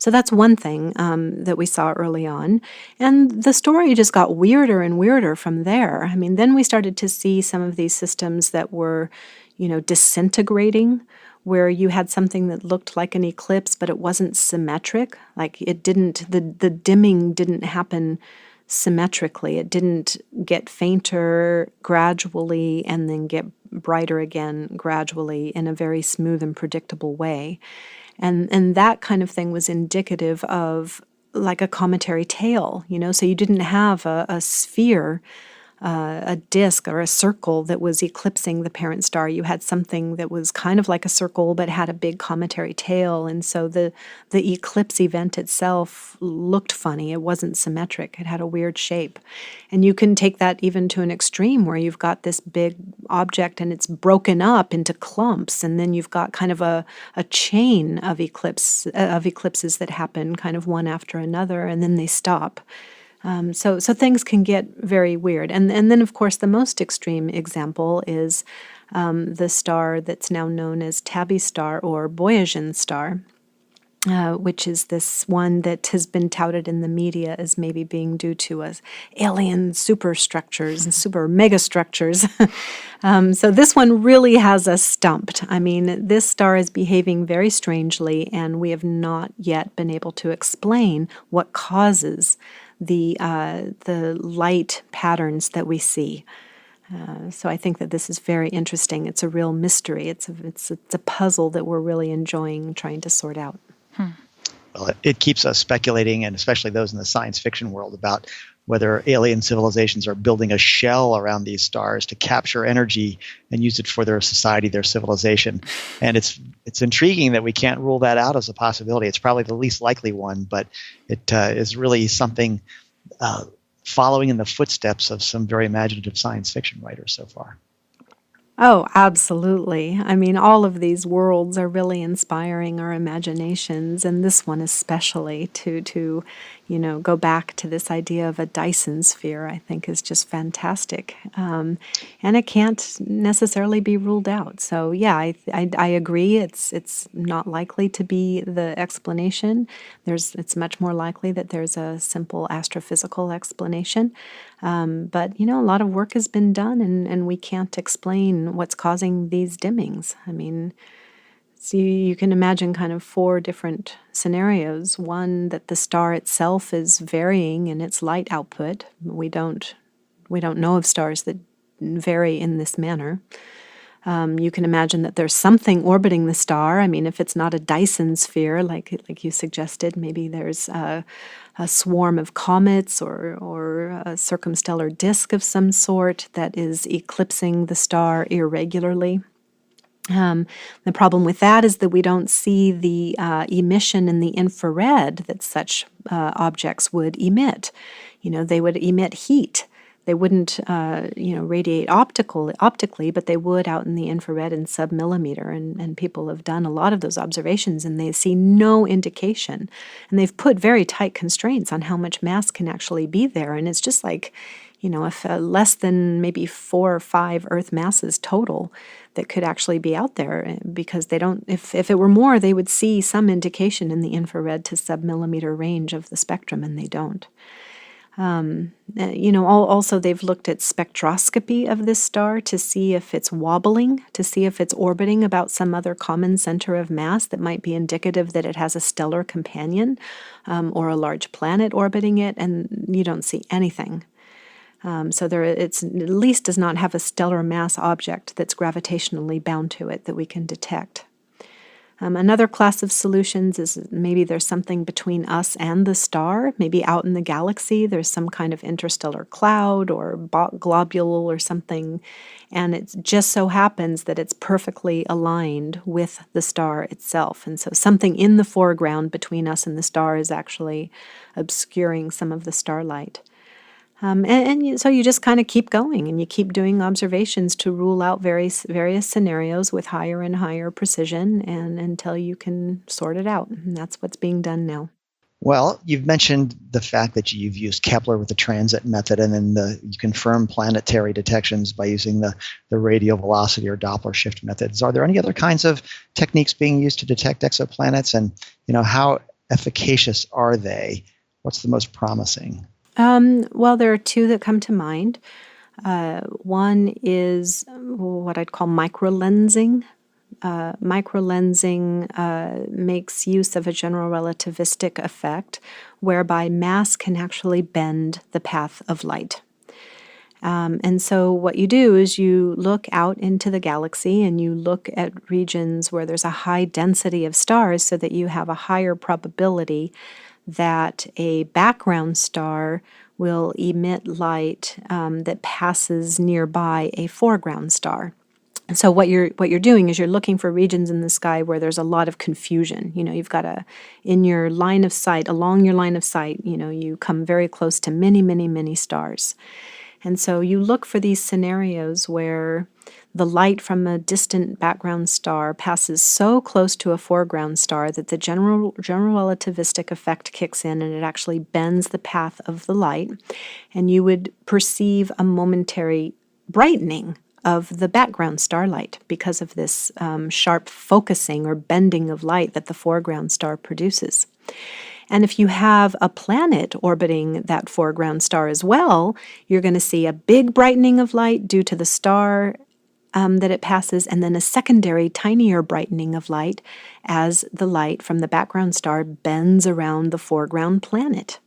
So that's one thing that we saw early on. And the story just got weirder and weirder from there. I mean, then we started to see some of these systems that were, disintegrating, where you had something that looked like an eclipse, but it wasn't symmetric. Like the dimming didn't happen symmetrically. It didn't get fainter gradually and then get brighter again gradually in a very smooth and predictable way. And that kind of thing was indicative of like a cometary tail, so you didn't have a sphere, a disk or a circle that was eclipsing the parent star. You had something that was kind of like a circle but had a big cometary tail, and so the eclipse event itself looked funny. It wasn't symmetric. It had a weird shape. And you can take that even to an extreme where you've got this big object and it's broken up into clumps, and then you've got kind of a chain of eclipses that happen kind of one after another, and then they stop. So things can get very weird. And then, of course, the most extreme example is the star that's now known as Tabby star or Boyajian star, which is this one that has been touted in the media as maybe being due to alien superstructures and super megastructures. So this one really has us stumped. I mean, this star is behaving very strangely, and we have not yet been able to explain what causes the light patterns that we see. So I think that this is very interesting. It's a real mystery. It's a puzzle that we're really enjoying trying to sort out. Well, it keeps us speculating, and especially those in the science fiction world, about whether alien civilizations are building a shell around these stars to capture energy and use it for their society, their civilization. And it's intriguing that we can't rule that out as a possibility. It's probably the least likely one, but it is really something following in the footsteps of some very imaginative science fiction writers so far. Oh, absolutely. I mean, all of these worlds are really inspiring our imaginations, and this one especially to go back to this idea of a Dyson sphere, I think is just fantastic. And it can't necessarily be ruled out. So yeah, I agree. It's not likely to be the explanation. It's much more likely that there's a simple astrophysical explanation. But a lot of work has been done, and we can't explain what's causing these dimmings. I mean, So you can imagine kind of 4 different scenarios. One, that the star itself is varying in its light output. We don't know of stars that vary in this manner. You can imagine that there's something orbiting the star. I mean, if it's not a Dyson sphere, like you suggested, maybe there's a swarm of comets or a circumstellar disk of some sort that is eclipsing the star irregularly. The problem with that is that we don't see the emission in the infrared that such objects would emit. They would emit heat. They wouldn't, radiate optically, but they would out in the infrared in submillimeter. And people have done a lot of those observations, and they see no indication. And they've put very tight constraints on how much mass can actually be there. And it's just like, if less than maybe 4 or 5 Earth masses total that could actually be out there, because they don't. If it were more, they would see some indication in the infrared to submillimeter range of the spectrum, and they don't. Also they've looked at spectroscopy of this star to see if it's wobbling, to see if it's orbiting about some other common center of mass that might be indicative that it has a stellar companion or a large planet orbiting it, and you don't see anything. So it's at least does not have a stellar mass object that's gravitationally bound to it that we can detect. Another class of solutions is maybe there's something between us and the star. Maybe out in the galaxy there's some kind of interstellar cloud or globule or something, and it just so happens that it's perfectly aligned with the star itself. And so something in the foreground between us and the star is actually obscuring some of the starlight. So you just kind of keep going, and you keep doing observations to rule out various scenarios with higher and higher precision, and until you can sort it out. And that's what's being done now. Well, you've mentioned the fact that you've used Kepler with the transit method, and then you confirm planetary detections by using the radial velocity or Doppler shift methods. Are there any other kinds of techniques being used to detect exoplanets, and how efficacious are they? What's the most promising? Well, there are 2 that come to mind. One is what I'd call microlensing. Microlensing makes use of a general relativistic effect whereby mass can actually bend the path of light. And so what you do is you look out into the galaxy and you look at regions where there's a high density of stars so that you have a higher probability that a background star will emit light that passes nearby a foreground star. And so what you're doing is you're looking for regions in the sky where there's a lot of confusion. You've got along your line of sight, you come very close to many, many, many stars. And so you look for these scenarios where the light from a distant background star passes so close to a foreground star that the general relativistic effect kicks in, and it actually bends the path of the light, and you would perceive a momentary brightening of the background starlight because of this sharp focusing or bending of light that the foreground star produces. And if you have a planet orbiting that foreground star as well, you're going to see a big brightening of light due to the star that it passes, and then a secondary, tinier brightening of light as the light from the background star bends around the foreground planet.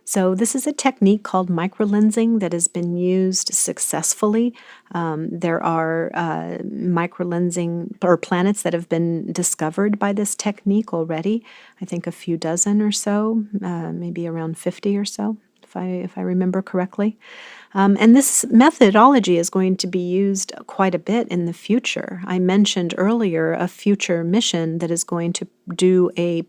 So this is a technique called microlensing that has been used successfully. There are microlensing or planets that have been discovered by this technique already. I think a few dozen or so, maybe around 50 or so, if I remember correctly. And this methodology is going to be used quite a bit in the future. I mentioned earlier a future mission that is going to do a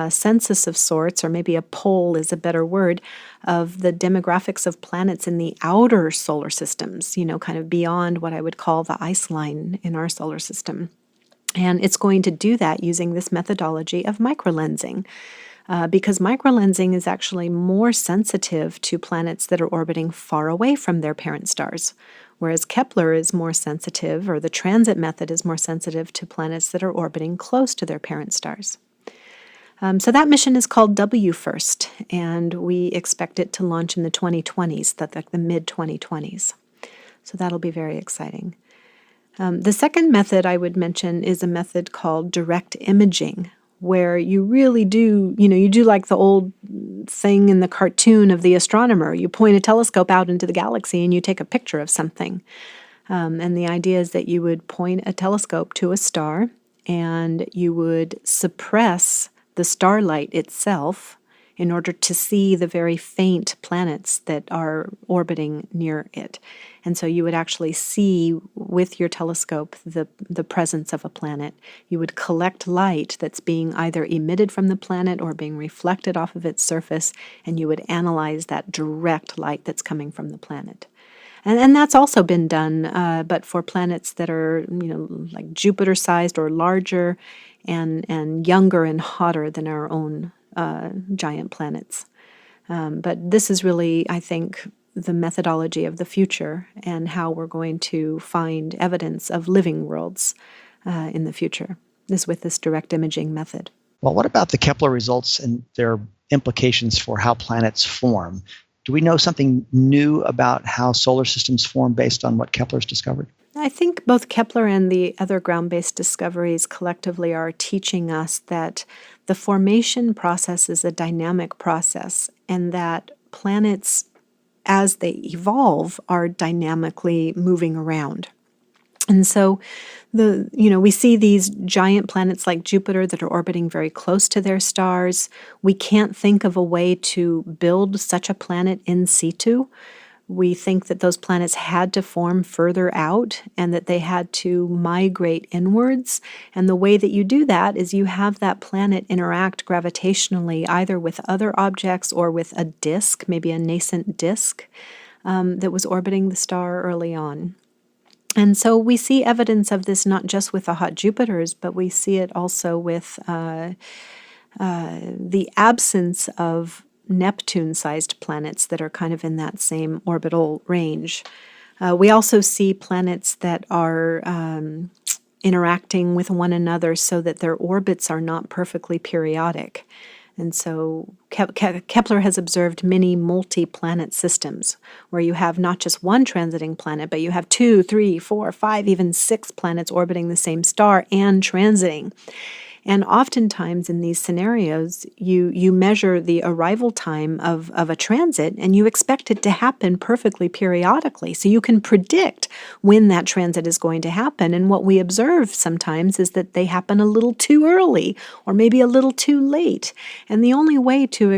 census of sorts, or maybe a poll is a better word, of the demographics of planets in the outer solar systems, kind of beyond what I would call the ice line in our solar system. And it's going to do that using this methodology of microlensing. Because microlensing is actually more sensitive to planets that are orbiting far away from their parent stars, whereas Kepler is more sensitive, or the transit method is more sensitive to planets that are orbiting close to their parent stars. So that mission is called WFIRST, and we expect it to launch in the 2020s, the mid-2020s. So that'll be very exciting. The second method I would mention is a method called direct imaging, where you really do, you do like the old thing in the cartoon of the astronomer. You point a telescope out into the galaxy and you take a picture of something. And the idea is that you would point a telescope to a star and you would suppress the starlight itself in order to see the very faint planets that are orbiting near it. And so you would actually see with your telescope the presence of a planet. You would collect light that's being either emitted from the planet or being reflected off of its surface, and you would analyze that direct light that's coming from the planet. And that's also been done, but for planets that are, like Jupiter-sized or larger and younger and hotter than our own giant planets. But this is really, I think, the methodology of the future and how we're going to find evidence of living worlds in the future, is with this direct imaging method. Well, what about the Kepler results and their implications for how planets form? Do we know something new about how solar systems form based on what Kepler's discovered? I think both Kepler and the other ground-based discoveries collectively are teaching us that the formation process is a dynamic process, and that planets, as they evolve, are dynamically moving around. And so we see these giant planets like Jupiter that are orbiting very close to their stars. We can't think of a way to build such a planet in situ. We think that those planets had to form further out and that they had to migrate inwards. And the way that you do that is you have that planet interact gravitationally either with other objects or with a disk, maybe a nascent disk, that was orbiting the star early on. And so we see evidence of this not just with the hot Jupiters, but we see it also with the absence of Neptune-sized planets that are kind of in that same orbital range. We also see planets that are interacting with one another so that their orbits are not perfectly periodic. And so Kepler has observed many multi-planet systems where you have not just one transiting planet, but you have 2, 3, 4, 5, even 6 planets orbiting the same star and transiting. And oftentimes in these scenarios, you measure the arrival time of a transit and you expect it to happen perfectly periodically. So you can predict when that transit is going to happen. And what we observe sometimes is that they happen a little too early or maybe a little too late. And the only way to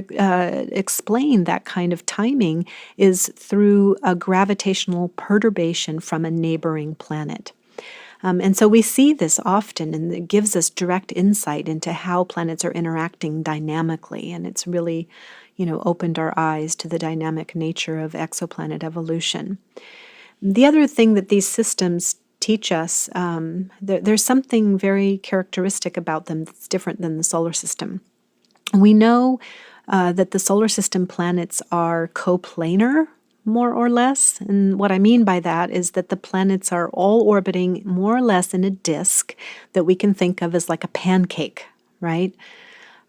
explain that kind of timing is through a gravitational perturbation from a neighboring planet. And so we see this often, and it gives us direct insight into how planets are interacting dynamically. And it's really, opened our eyes to the dynamic nature of exoplanet evolution. The other thing that these systems teach us, there's something very characteristic about them that's different than the solar system. We know that the solar system planets are coplanar, more or less. And what I mean by that is that the planets are all orbiting more or less in a disk that we can think of as like a pancake, right?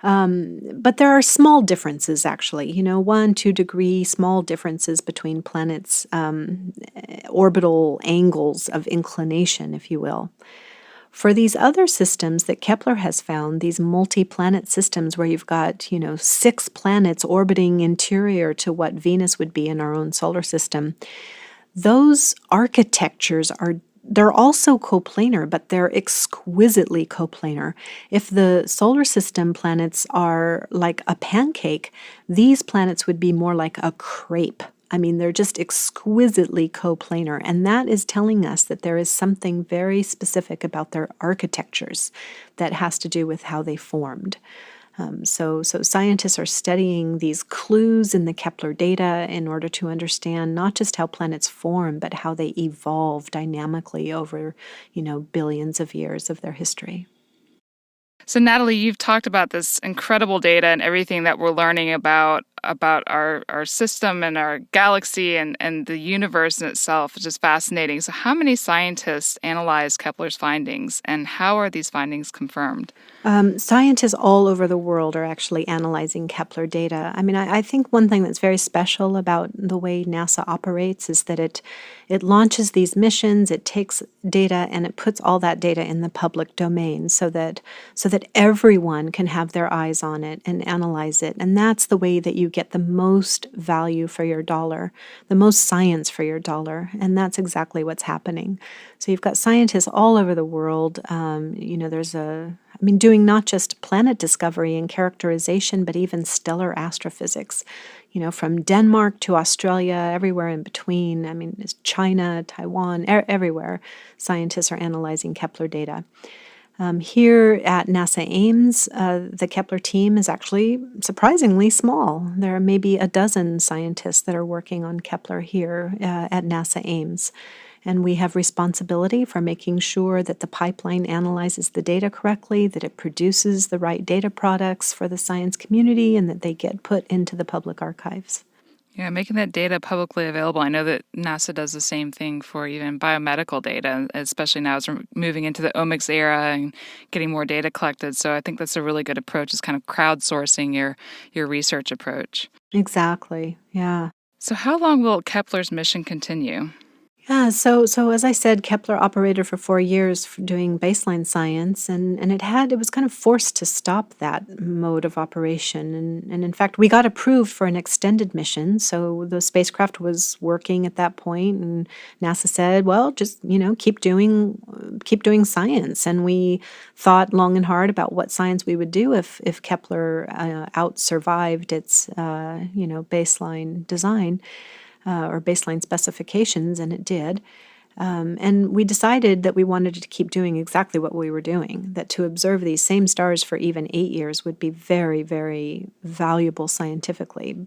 But there are small differences, actually, 1-2 degree small differences between planets' orbital angles of inclination, if you will. For these other systems that Kepler has found, these multi-planet systems where you've got, 6 planets orbiting interior to what Venus would be in our own solar system, those architectures they're also coplanar, but they're exquisitely coplanar. If the solar system planets are like a pancake, these planets would be more like a crepe. I mean, they're just exquisitely coplanar, and that is telling us that there is something very specific about their architectures that has to do with how they formed. So scientists are studying these clues in the Kepler data in order to understand not just how planets form, but how they evolve dynamically over, billions of years of their history. So, Natalie, you've talked about this incredible data and everything that we're learning about about our system and our galaxy and the universe in itself is just fascinating. So how many scientists analyze Kepler's findings, and how are these findings confirmed? Scientists all over the world are actually analyzing Kepler data. I mean, I think one thing that's very special about the way NASA operates is that it launches these missions, it takes data, and it puts all that data in the public domain so that everyone can have their eyes on it and analyze it. And that's the way that you get the most value for your dollar, the most science for your dollar. And that's exactly what's happening. So you've got scientists all over the world. Doing not just planet discovery and characterization, but even stellar astrophysics, from Denmark to Australia, everywhere in between. I mean, it's China, Taiwan, everywhere, scientists are analyzing Kepler data. Here at NASA Ames, the Kepler team is actually surprisingly small. There are maybe a dozen scientists that are working on Kepler here at NASA Ames. And we have responsibility for making sure that the pipeline analyzes the data correctly, that it produces the right data products for the science community, and that they get put into the public archives. Yeah, making that data publicly available. I know that NASA does the same thing for even biomedical data, especially now as we're moving into the omics era and getting more data collected. So I think that's a really good approach, is kind of crowdsourcing your research approach. Exactly, yeah. So how long will Kepler's mission continue? Yeah, so as I said, Kepler operated for 4 years doing baseline science, and it was kind of forced to stop that mode of operation. And in fact, we got approved for an extended mission, so the spacecraft was working at that point, and NASA said, well, just, keep doing science. And we thought long and hard about what science we would do if Kepler out-survived its, baseline design. Or baseline specifications, and it did. And we decided that we wanted to keep doing exactly what we were doing, that to observe these same stars for even 8 years would be very, very valuable scientifically.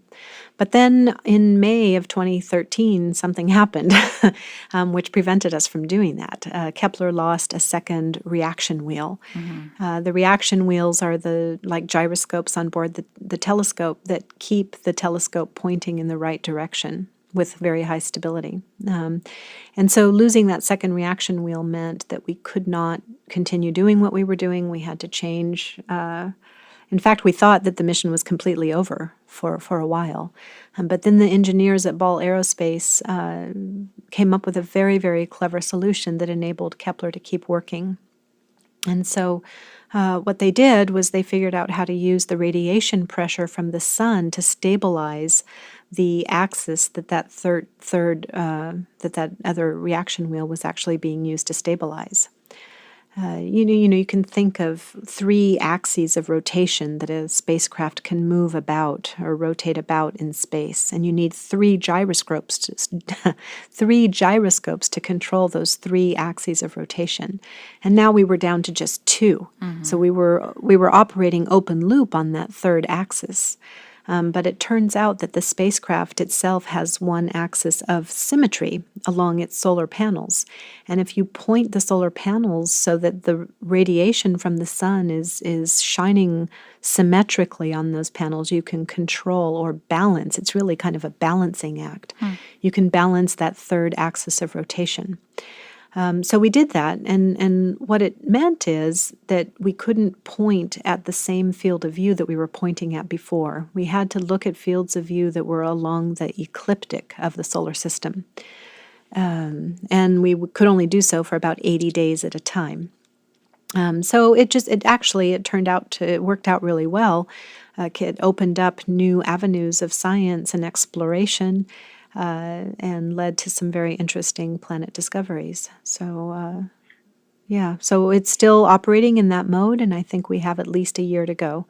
But then in May of 2013, something happened which prevented us from doing that. Kepler lost a second reaction wheel. Mm-hmm. The reaction wheels are like gyroscopes on board the telescope that keep the telescope pointing in the right direction with very high stability. And so losing that second reaction wheel meant that we could not continue doing what we were doing. We had to change. In fact, we thought that the mission was completely over for a while. But then the engineers at Ball Aerospace came up with a very, very clever solution that enabled Kepler to keep working. And so what they did was they figured out how to use the radiation pressure from the sun to stabilize the axis that other reaction wheel was actually being used to stabilize. You can think of 3 axes of rotation that a spacecraft can move about or rotate about in space, and you need 3 gyroscopes to control those 3 axes of rotation. And now we were down to just 2, mm-hmm. So we were operating open loop on that 3rd axis. But it turns out that the spacecraft itself has one axis of symmetry along its solar panels. And if you point the solar panels so that the radiation from the sun is shining symmetrically on those panels, you can control or balance. It's really kind of a balancing act. You can balance that 3rd axis of rotation. So we did that, and what it meant is that we couldn't point at the same field of view that we were pointing at before. We had to look at fields of view that were along the ecliptic of the solar system. And we could only do so for about 80 days at a time. So it worked out really well. It opened up new avenues of science and exploration, and led to some very interesting planet discoveries. So it's still operating in that mode, and I think we have at least a year to go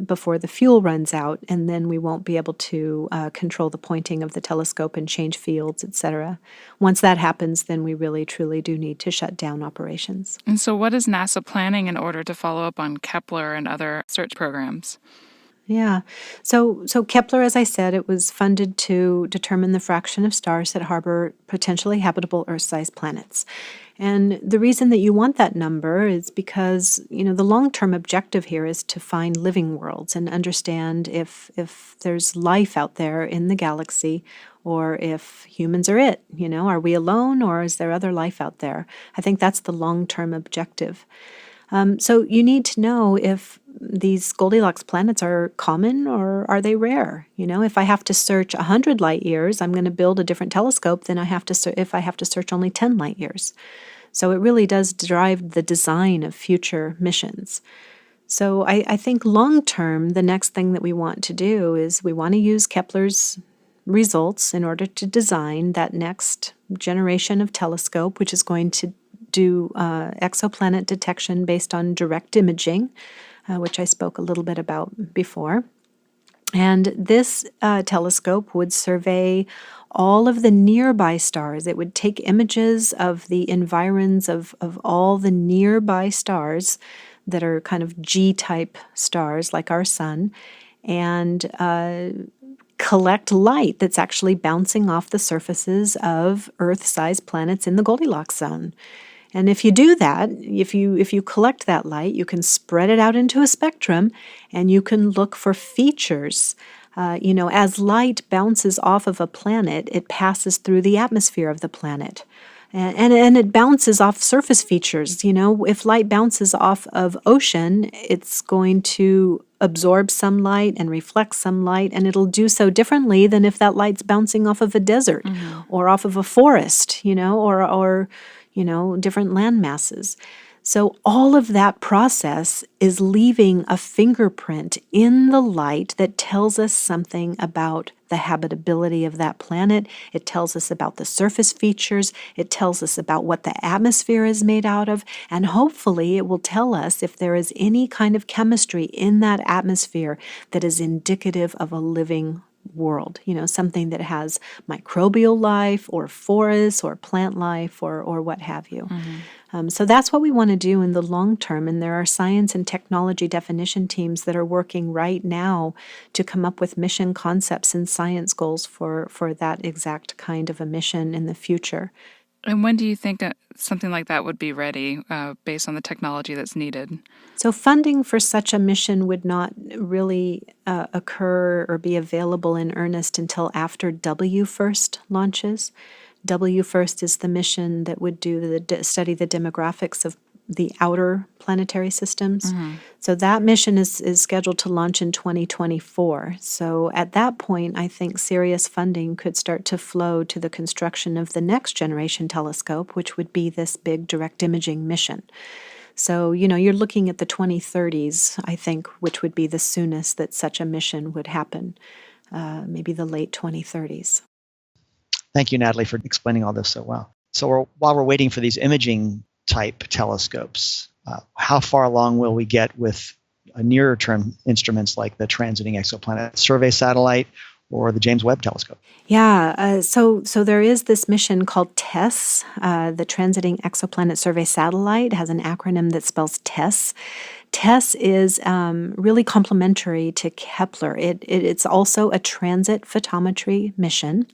before the fuel runs out, and then we won't be able to control the pointing of the telescope and change fields, etc. Once that happens, then we really, truly do need to shut down operations. And so what is NASA planning in order to follow up on Kepler and other search programs? Yeah. So Kepler, as I said, it was funded to determine the fraction of stars that harbor potentially habitable Earth-sized planets. And the reason that you want that number is because, the long-term objective here is to find living worlds and understand if there's life out there in the galaxy, or if humans are it. Are we alone, or is there other life out there? I think that's the long-term objective. So you need to know if these Goldilocks planets are common or are they rare. If I have to search 100 light years, I'm going to build a different telescope than if I have to search only 10 light years. So it really does drive the design of future missions. So I think long term, the next thing that we want to do is we want to use Kepler's results in order to design that next generation of telescope, which is going to do exoplanet detection based on direct imaging, which I spoke a little bit about before. And this telescope would survey all of the nearby stars. It would take images of the environs of all the nearby stars that are kind of G-type stars like our sun, and collect light that's actually bouncing off the surfaces of Earth-sized planets in the Goldilocks zone. And if you do that, if you collect that light, you can spread it out into a spectrum, and you can look for features. As light bounces off of a planet, it passes through the atmosphere of the planet. And it bounces off surface features. If light bounces off of ocean, it's going to absorb some light and reflect some light, and it'll do so differently than if that light's bouncing off of a desert or off of a forest, or different land masses. So all of that process is leaving a fingerprint in the light that tells us something about the habitability of that planet. It tells us about the surface features. It tells us about what the atmosphere is made out of. And hopefully it will tell us if there is any kind of chemistry in that atmosphere that is indicative of a living world, something that has microbial life or forests or plant life or what have you. So that's what we want to do in the long term. And there are science and technology definition teams that are working right now to come up with mission concepts and science goals for that exact kind of a mission in the future. And when do you think something like that would be ready based on the technology that's needed? So funding for such a mission would not really occur or be available in earnest until after WFIRST launches. WFIRST is the mission that would study the demographics of the outer planetary systems. So that mission is scheduled to launch in 2024. So at that point, I think serious funding could start to flow to the construction of the next generation telescope, which would be this big direct imaging mission. So, you're looking at the 2030s, I think, which would be the soonest that such a mission would happen, maybe the late 2030s. Thank you, Natalie, for explaining all this so well. So while we're waiting for these imaging type telescopes, how far along will we get with nearer term instruments like the Transiting Exoplanet Survey Satellite or the James Webb Telescope? Yeah, so there is this mission called TESS, the Transiting Exoplanet Survey Satellite. It has an acronym that spells TESS. TESS is really complementary to Kepler. It's also a transit photometry mission.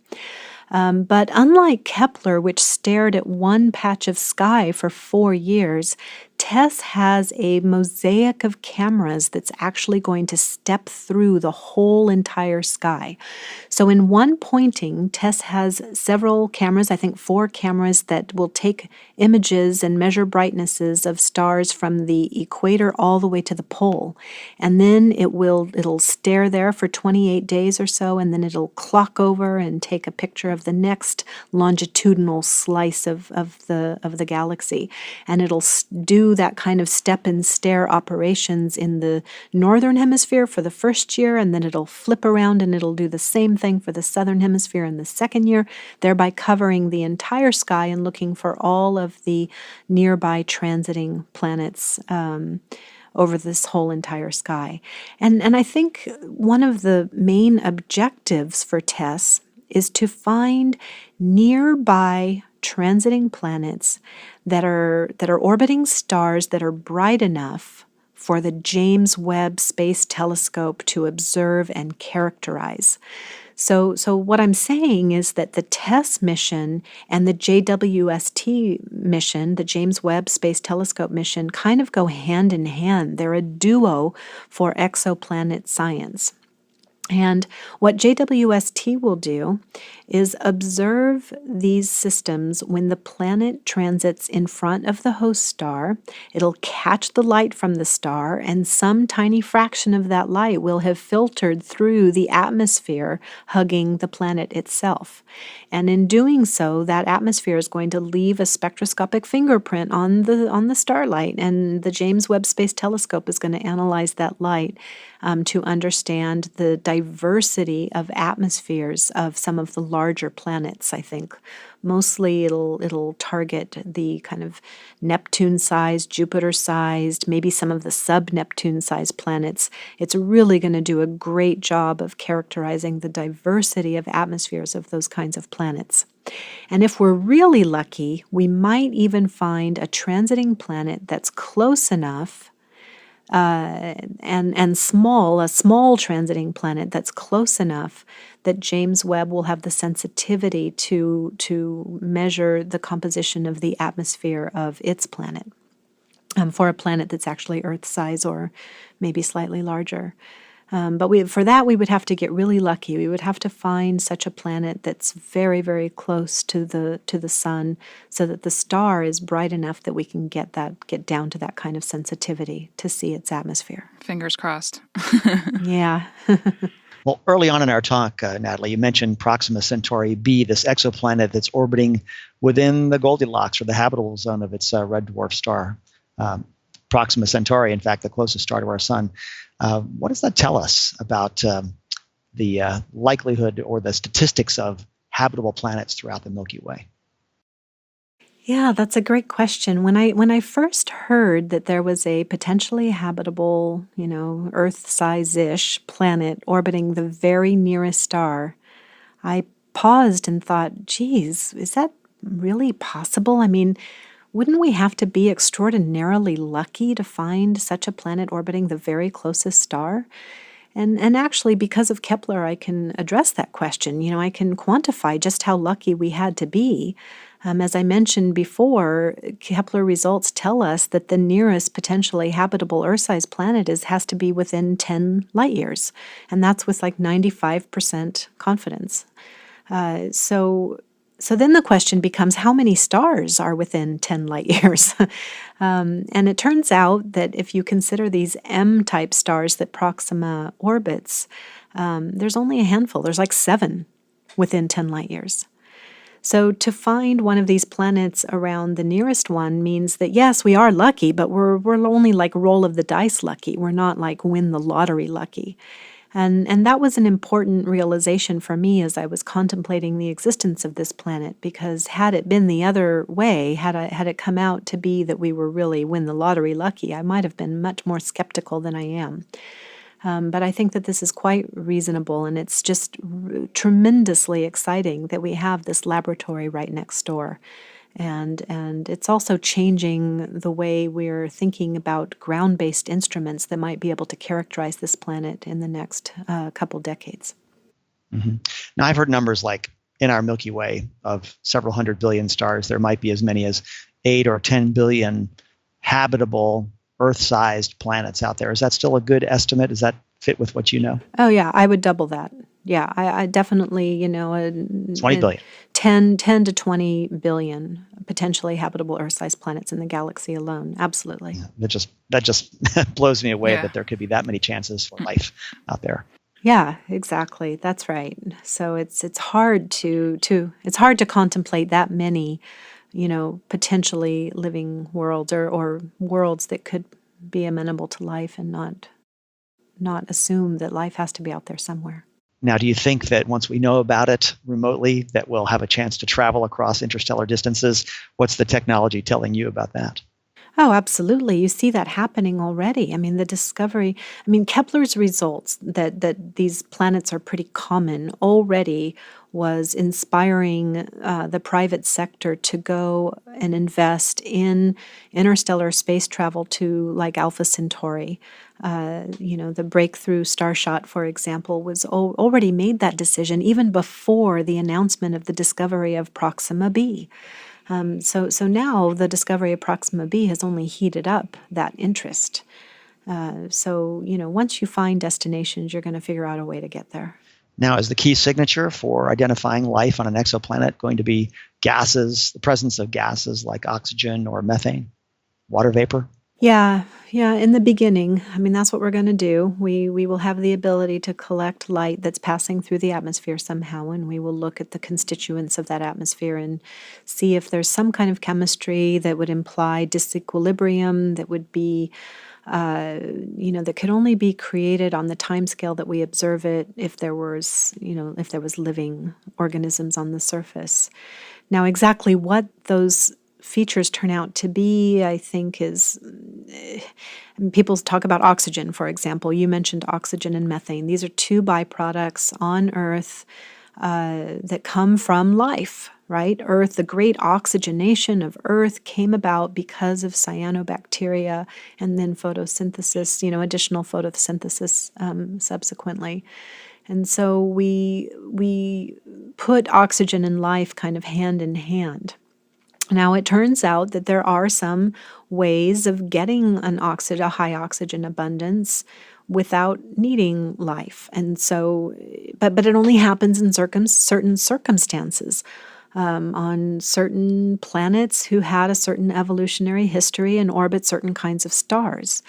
But unlike Kepler, which stared at one patch of sky for 4 years, TESS has a mosaic of cameras that's actually going to step through the whole entire sky. So in one pointing, TESS has several cameras, I think 4 cameras, that will take images and measure brightnesses of stars from the equator all the way to the pole. And then it'll stare there for 28 days or so, and then it'll clock over and take a picture of the next longitudinal slice of the galaxy. And it'll do that kind of step and stare operations in the northern hemisphere for the first year, and then it'll flip around and it'll do the same thing for the southern hemisphere in the second year, thereby covering the entire sky and looking for all of the nearby transiting planets over this whole entire sky. And I think one of the main objectives for TESS is to find nearby transiting planets that are orbiting stars that are bright enough for the James Webb Space Telescope to observe and characterize. So what I'm saying is that the TESS mission and the JWST mission, the James Webb Space Telescope mission, kind of go hand in hand. They're a duo for exoplanet science. And what JWST will do is observe these systems when the planet transits in front of the host star. It'll catch the light from the star, and some tiny fraction of that light will have filtered through the atmosphere hugging the planet itself. And in doing so, that atmosphere is going to leave a spectroscopic fingerprint on the starlight, and the James Webb Space Telescope is going to analyze that light to understand the diversity of atmospheres of some of the larger planets, I think. Mostly it'll target the kind of Neptune-sized, Jupiter-sized, maybe some of the sub-Neptune-sized planets. It's really going to do a great job of characterizing the diversity of atmospheres of those kinds of planets. And if we're really lucky, we might even find a transiting planet that's close enough and a small transiting planet that's close enough that James Webb will have the sensitivity to measure the composition of the atmosphere of its planet, for a planet that's actually Earth-size or maybe slightly larger. But for that, we would have to get really lucky. We would have to find such a planet that's very, very close to the sun, so that the star is bright enough that we can get down to that kind of sensitivity to see its atmosphere. Fingers crossed. Yeah. Well, early on in our talk, Natalie, you mentioned Proxima Centauri b, this exoplanet that's orbiting within the Goldilocks or the habitable zone of its red dwarf star. Proxima Centauri, in fact, the closest star to our sun. What does that tell us about the likelihood or the statistics of habitable planets throughout the Milky Way? Yeah, that's a great question. When I first heard that there was a potentially habitable, Earth-size-ish planet orbiting the very nearest star, I paused and thought, geez, is that really possible? I mean, wouldn't we have to be extraordinarily lucky to find such a planet orbiting the very closest star? And actually, because of Kepler, I can address that question. I can quantify just how lucky we had to be. As I mentioned before, Kepler results tell us that the nearest potentially habitable Earth-sized planet has to be within 10 light years, and that's with like 95% confidence. So then the question becomes, how many stars are within 10 light years? And it turns out that if you consider these M-type stars that Proxima orbits, there's only a handful. There's like 7 within 10 light years. So to find one of these planets around the nearest one means that, yes, we are lucky, but we're only like roll of the dice lucky. We're not like win the lottery lucky. And that was an important realization for me as I was contemplating the existence of this planet, because had it been the other way, had it come out to be that we were really win the lottery lucky, I might have been much more skeptical than I am. But I think that this is quite reasonable, and it's just tremendously exciting that we have this laboratory right next door. And it's also changing the way we're thinking about ground-based instruments that might be able to characterize this planet in the next couple decades. Mm-hmm. Now, I've heard numbers like in our Milky Way of several hundred billion stars, there might be as many as 8 or 10 billion habitable Earth-sized planets out there. Is that still a good estimate? Does that fit with what you know? Oh, yeah, I would double that. Yeah, I definitely, 20 billion. 10 to 20 billion potentially habitable Earth-sized planets in the galaxy alone. Absolutely. Yeah, that just blows me away Yeah. that there could be that many chances for life out there. Yeah, exactly. That's right. So it's hard to contemplate that many, potentially living worlds or worlds that could be amenable to life and not assume that life has to be out there somewhere. Now, do you think that once we know about it remotely, that we'll have a chance to travel across interstellar distances? What's the technology telling you about that? Oh, absolutely. You see that happening already. I mean, the discovery, Kepler's results that these planets are pretty common already was inspiring the private sector to go and invest in interstellar space travel to like Alpha Centauri. The breakthrough starshot, for example, was already made that decision even before the announcement of the discovery of Proxima b. So now the discovery of Proxima b has only heated up that interest. Once you find destinations, you're going to figure out a way to get there. Now, is the key signature for identifying life on an exoplanet going to be gases, the presence of gases like oxygen or methane, water vapor? Yeah. In the beginning, that's what we're going to do. We will have the ability to collect light that's passing through the atmosphere somehow, and we will look at the constituents of that atmosphere and see if there's some kind of chemistry that would imply disequilibrium that would be, that could only be created on the time scale that we observe it if there was living organisms on the surface. Now, exactly what those features turn out to be, I think, is people talk about oxygen, for example. You mentioned oxygen and methane. These are two byproducts on Earth that come from life, right? Earth, the great oxygenation of Earth came about because of cyanobacteria and then photosynthesis, additional photosynthesis subsequently. And so we put oxygen and life kind of hand in hand. Now, it turns out that there are some ways of getting a high oxygen abundance without needing life. And so, but it only happens in certain circumstances. On certain planets who had a certain evolutionary history and orbit certain kinds of stars.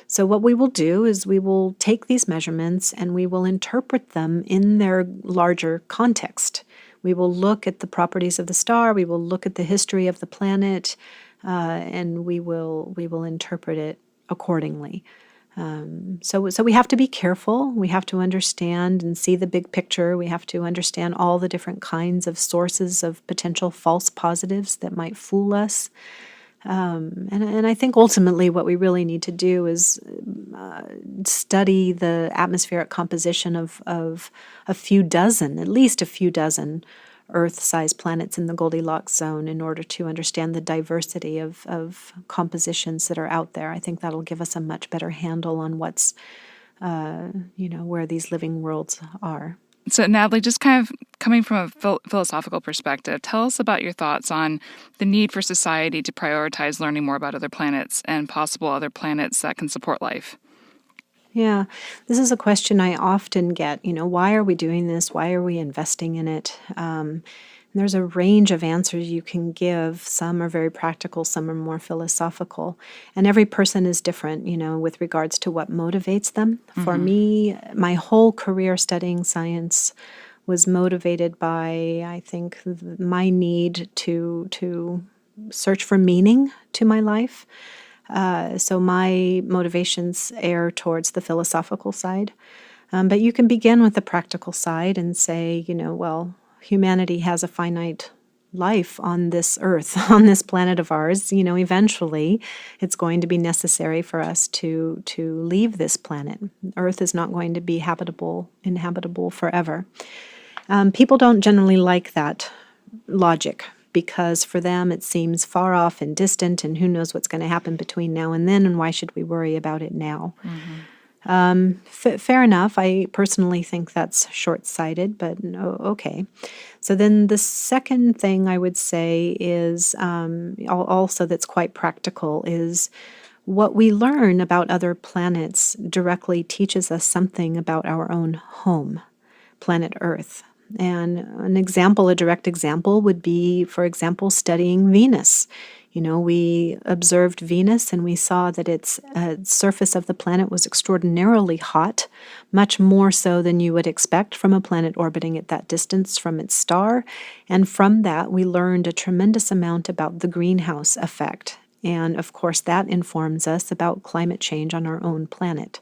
So what we will do is we will take these measurements and we will interpret them in their larger context. We will look at the properties of the star, we will look at the history of the planet, and we will interpret it accordingly. So we have to be careful. We have to understand and see the big picture. We have to understand all the different kinds of sources of potential false positives that might fool us. And I think ultimately what we really need to do is study the atmospheric composition of at least a few dozen Earth-sized planets in the Goldilocks zone in order to understand the diversity of compositions that are out there. I think that'll give us a much better handle on what's, where these living worlds are. So, Natalie, just kind of coming from a philosophical perspective, tell us about your thoughts on the need for society to prioritize learning more about other planets and possible other planets that can support life. Yeah, this is a question I often get. Why are we doing this? Why are we investing in it? There's a range of answers you can give. Some are very practical, some are more philosophical. And every person is different, with regards to what motivates them. Mm-hmm. For me, my whole career studying science was motivated by, I think, my need to search for meaning to my life. So my motivations err towards the philosophical side. But you can begin with the practical side and say, humanity has a finite life on this Earth, on this planet of ours. Eventually it's going to be necessary for us to leave this planet. Earth is not going to be inhabitable forever. People don't generally like that logic, because for them it seems far off and distant, and who knows what's going to happen between now and then, and why should we worry about it now? Mm-hmm. Fair enough. I personally think that's short-sighted, but okay. So then the second thing I would say is also that's quite practical is what we learn about other planets directly teaches us something about our own home, planet Earth. And a direct example would be, for example, studying Venus. We observed Venus and we saw that its surface of the planet was extraordinarily hot, much more so than you would expect from a planet orbiting at that distance from its star. And from that, we learned a tremendous amount about the greenhouse effect. And of course, that informs us about climate change on our own planet.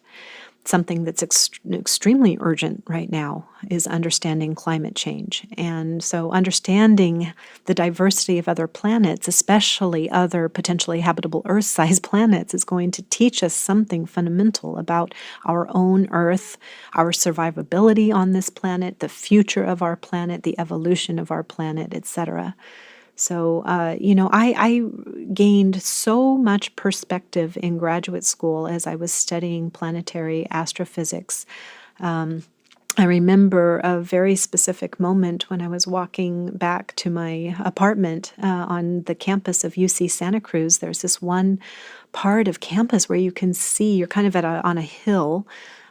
something that's extremely urgent right now is understanding climate change. And so understanding the diversity of other planets, especially other potentially habitable Earth-sized planets, is going to teach us something fundamental about our own Earth, our survivability on this planet, the future of our planet, the evolution of our planet, etc. So, I gained so much perspective in graduate school as I was studying planetary astrophysics. I remember a very specific moment when I was walking back to my apartment on the campus of UC Santa Cruz. There's this one part of campus where you can see, you're kind of on a hill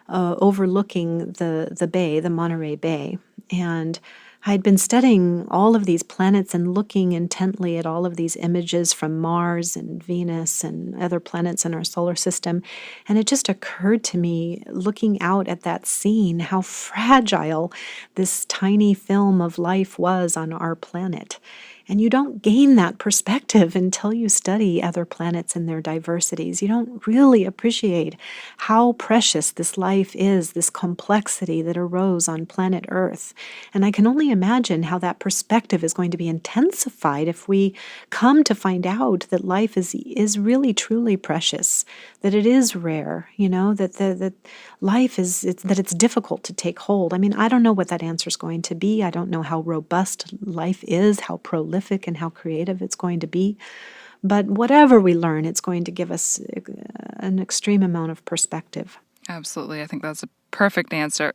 overlooking the bay, the Monterey Bay. And I'd been studying all of these planets and looking intently at all of these images from Mars and Venus and other planets in our solar system. And it just occurred to me, looking out at that scene, how fragile this tiny film of life was on our planet. And you don't gain that perspective until you study other planets and their diversities. You don't really appreciate how precious this life is, this complexity that arose on planet Earth. And I can only imagine how that perspective is going to be intensified if we come to find out that life is really truly precious, that it is rare, that life that it's difficult to take hold. I mean, I don't know what that answer is going to be. I don't know how robust life is, how prolific and how creative it's going to be. But whatever we learn, it's going to give us an extreme amount of perspective. Absolutely. I think that's a perfect answer.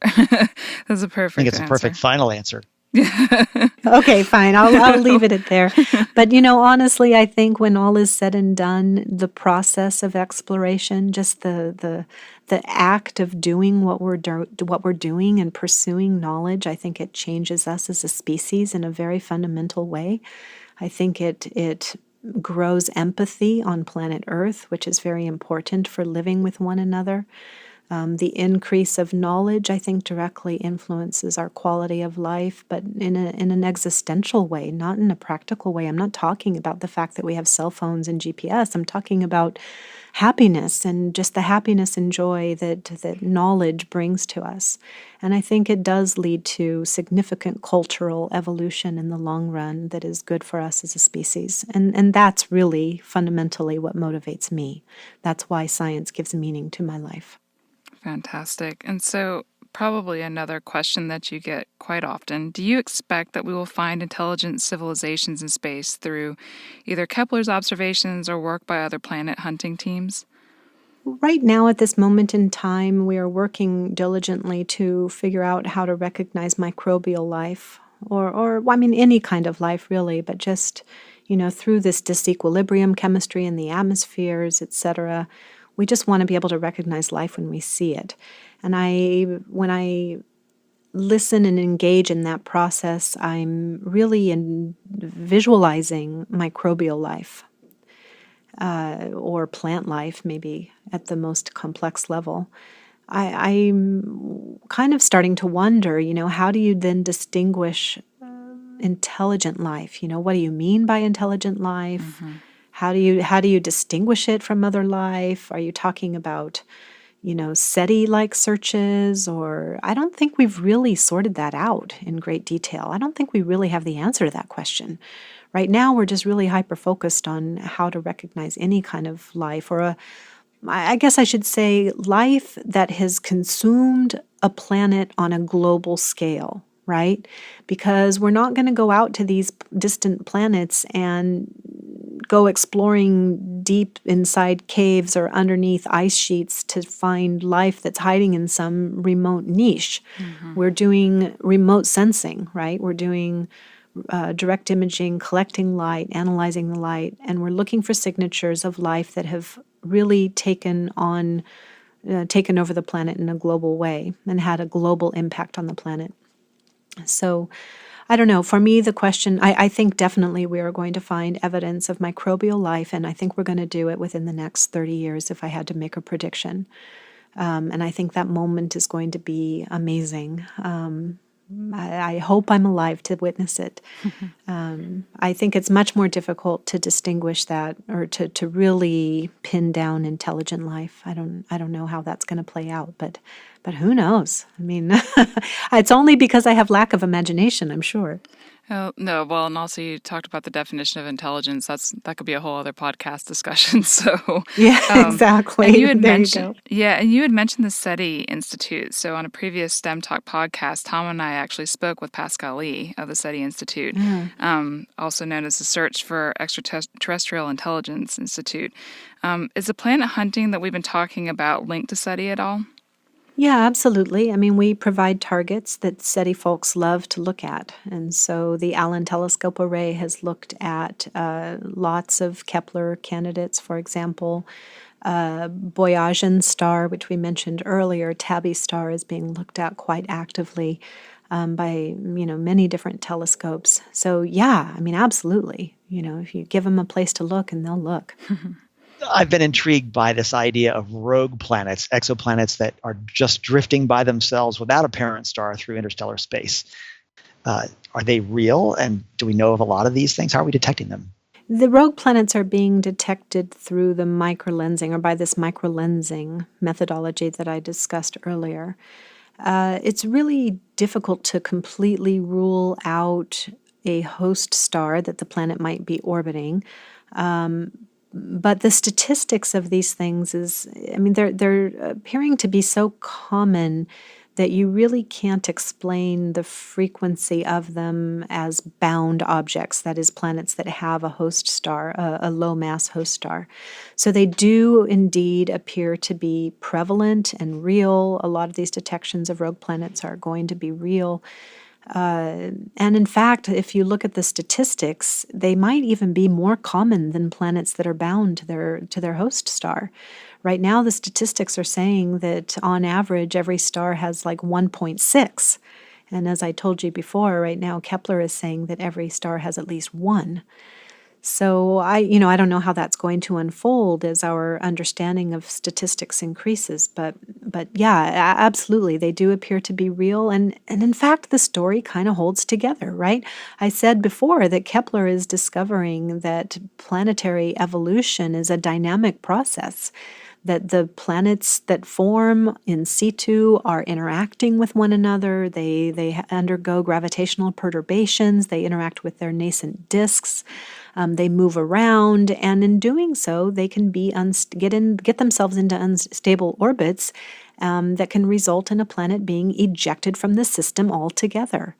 That's a perfect answer. I think it's a perfect final answer. Okay, fine. I'll leave it at there. But, honestly, I think when all is said and done, the process of exploration, just the act of doing what we're doing and pursuing knowledge, I think it changes us as a species in a very fundamental way. I think it grows empathy on planet Earth, which is very important for living with one another. The increase of knowledge, I think, directly influences our quality of life, but in an existential way, not in a practical way. I'm not talking about the fact that we have cell phones and GPS. I'm talking about happiness and just the happiness and joy that knowledge brings to us. And I think it does lead to significant cultural evolution in the long run that is good for us as a species. And that's really fundamentally what motivates me. That's why science gives meaning to my life. Fantastic. And so probably another question that you get quite often. Do you expect that we will find intelligent civilizations in space through either Kepler's observations or work by other planet hunting teams? Right now, at this moment in time, we are working diligently to figure out how to recognize microbial life or any kind of life really, but just, through this disequilibrium chemistry in the atmospheres, etc. We just want to be able to recognize life when we see it. And when I listen and engage in that process, I'm really visualizing microbial life or plant life, maybe at the most complex level. I'm kind of starting to wonder, how do you then distinguish intelligent life? What do you mean by intelligent life? Mm-hmm. How do you distinguish it from other life? Are you talking about, SETI-like searches? Or I don't think we've really sorted that out in great detail. I don't think we really have the answer to that question. Right now, we're just really hyper-focused on how to recognize any kind of life, or I guess I should say life that has consumed a planet on a global scale, right? Because we're not going to go out to these distant planets and go exploring deep inside caves or underneath ice sheets to find life that's hiding in some remote niche. Mm-hmm. We're doing remote sensing, right? We're doing direct imaging, collecting light, analyzing the light, and we're looking for signatures of life that have really taken over the planet in a global way and had a global impact on the planet. So I don't know. For me, the question, I think definitely we are going to find evidence of microbial life, and I think we're going to do it within the next 30 years if I had to make a prediction. And I think that moment is going to be amazing. I hope I'm alive to witness it. I think it's much more difficult to distinguish that, or to really pin down intelligent life. I don't know how that's going to play out, but who knows? I mean, it's only because I have lack of imagination, I'm sure. Oh, no, well, and also you talked about the definition of intelligence. That could be a whole other podcast discussion. So yeah, exactly. And you had there mentioned, you go. and you had mentioned the SETI Institute. So on a previous STEM Talk podcast, Tom and I actually spoke with Pascal Lee of the SETI Institute, also known as the Search for Extraterrestrial Intelligence Institute. Is the planet hunting that we've been talking about linked to SETI at all? Yeah, absolutely. I mean, we provide targets that SETI folks love to look at. And so the Allen Telescope Array has looked at lots of Kepler candidates, for example. Boyajian star, which we mentioned earlier, Tabby star, is being looked at quite actively by many different telescopes. So yeah, I mean, absolutely. If you give them a place to look, and they'll look. I've been intrigued by this idea of rogue planets, exoplanets that are just drifting by themselves without a parent star through interstellar space. Are they real? And do we know of a lot of these things? How are we detecting them? The rogue planets are being detected through the microlensing, or by this microlensing methodology that I discussed earlier. It's really difficult to completely rule out a host star that the planet might be orbiting. But the statistics of these things they're appearing to be so common that you really can't explain the frequency of them as bound objects, that is, planets that have a host star, a low-mass host star. So they do indeed appear to be prevalent and real. A lot of these detections of rogue planets are going to be real. And in fact, if you look at the statistics, they might even be more common than planets that are bound to their host star. Right now, the statistics are saying that on average, every star has like 1.6. And as I told you before, right now, Kepler is saying that every star has at least 1. So I don't know how that's going to unfold as our understanding of statistics increases, but yeah, absolutely, they do appear to be real, and in fact, the story kind of holds together, right? I said before that Kepler is discovering that planetary evolution is a dynamic process, that the planets that form in situ are interacting with one another. They undergo gravitational perturbations. They interact with their nascent disks. They move around, and in doing so, they can get themselves into unstable orbits that can result in a planet being ejected from the system altogether.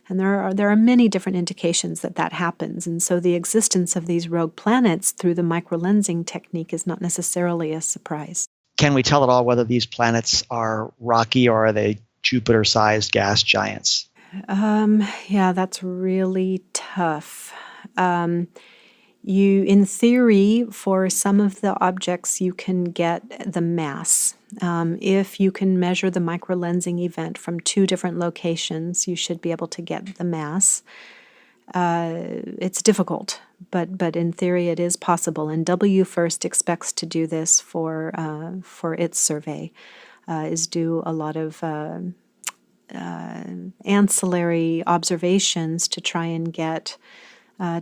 And there are many different indications that happens. And so the existence of these rogue planets through the microlensing technique is not necessarily a surprise. Can we tell at all whether these planets are rocky or are they Jupiter-sized gas giants? Yeah, that's really tough. In theory, for some of the objects, you can get the mass. If you can measure the microlensing event from 2 different locations, you should be able to get the mass. It's difficult, but in theory it is possible. And WFIRST expects to do this for its survey, is do a lot of ancillary observations to try and get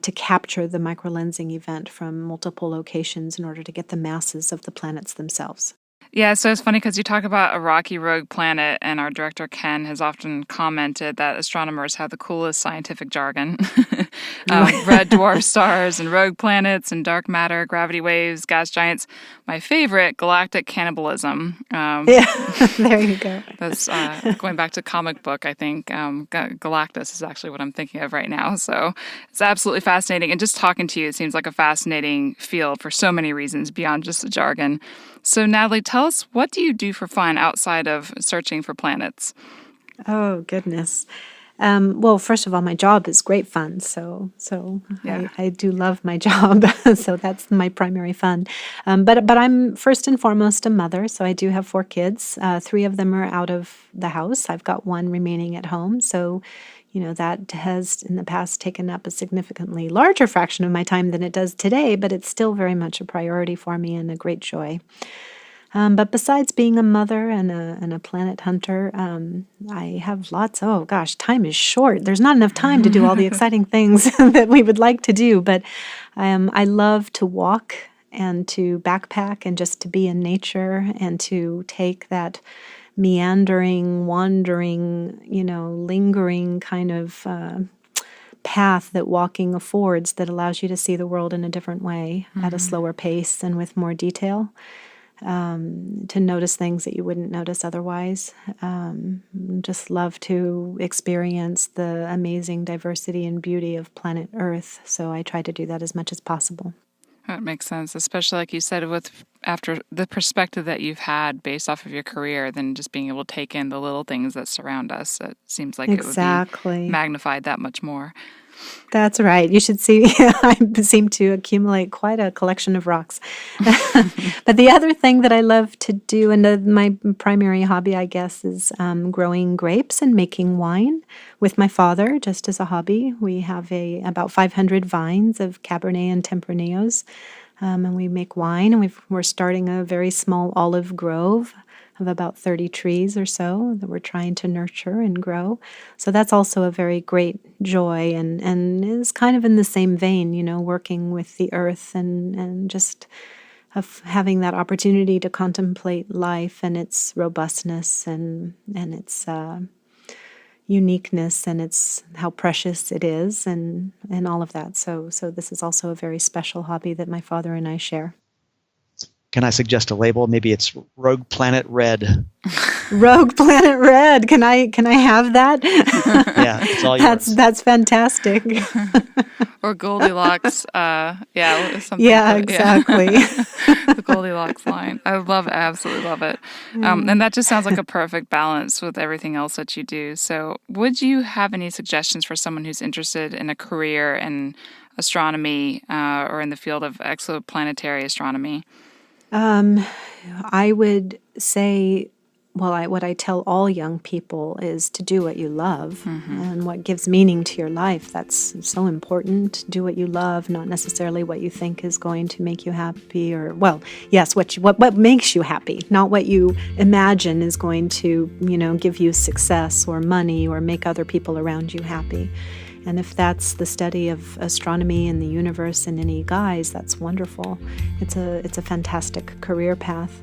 to capture the microlensing event from multiple locations in order to get the masses of the planets themselves. Yeah, so it's funny because you talk about a rocky rogue planet, and our director Ken has often commented that astronomers have the coolest scientific jargon. Red dwarf stars and rogue planets and dark matter, gravity waves, gas giants. My favorite, galactic cannibalism. Yeah, there you go. That's going back to comic book, I think. Galactus is actually what I'm thinking of right now. So it's absolutely fascinating. And just talking to you, it seems like a fascinating field for so many reasons beyond just the jargon. So Natalie, tell us, what do you do for fun outside of searching for planets? Oh, goodness. Well, first of all, my job is great fun. So yeah. I do love my job. So that's my primary fun. But I'm first and foremost a mother. So I do have 4 kids. 3 of them are out of the house. I've got 1 remaining at home. So, that has in the past taken up a significantly larger fraction of my time than it does today, but it's still very much a priority for me and a great joy. But besides being a mother and a planet hunter, I have lots. Oh gosh, time is short. There's not enough time to do all the exciting things that we would like to do. But I love to walk and to backpack and just to be in nature and to take that meandering, wandering, lingering kind of path that walking affords that allows you to see the world in a different way at a slower pace and with more detail. To notice things that you wouldn't notice otherwise. Just love to experience the amazing diversity and beauty of planet Earth. So I try to do that as much as possible. That makes sense, especially like you said, after the perspective that you've had based off of your career, then just being able to take in the little things that surround us. It seems like Exactly. It would be magnified that much more. That's right. You should see, I seem to accumulate quite a collection of rocks. But the other thing that I love to do, and my primary hobby, I guess, is growing grapes and making wine with my father, just as a hobby. We have about 500 vines of Cabernet and Tempranillos, and we make wine, and we're starting a very small olive grove of about 30 trees or so that we're trying to nurture and grow. So that's also a very great joy and is kind of in the same vein, working with the earth and just of having that opportunity to contemplate life and its robustness and its uniqueness and its how precious it is and all of that. So this is also a very special hobby that my father and I share. Can I suggest a label? Maybe it's Rogue Planet Red. Rogue Planet Red. Can I have that? Yeah, it's all yours. That's fantastic. Or Goldilocks. Something. Yeah, exactly. The Goldilocks line. Absolutely love it. And that just sounds like a perfect balance with everything else that you do. So would you have any suggestions for someone who's interested in a career in astronomy or in the field of exoplanetary astronomy? I would say, what I tell all young people is to do what you love and what gives meaning to your life. That's so important. Do what you love, not necessarily what you think is going to make you happy what makes you happy, not what you imagine is going to, give you success or money or make other people around you happy. And if that's the study of astronomy and the universe in any guise, that's wonderful. It's a fantastic career path.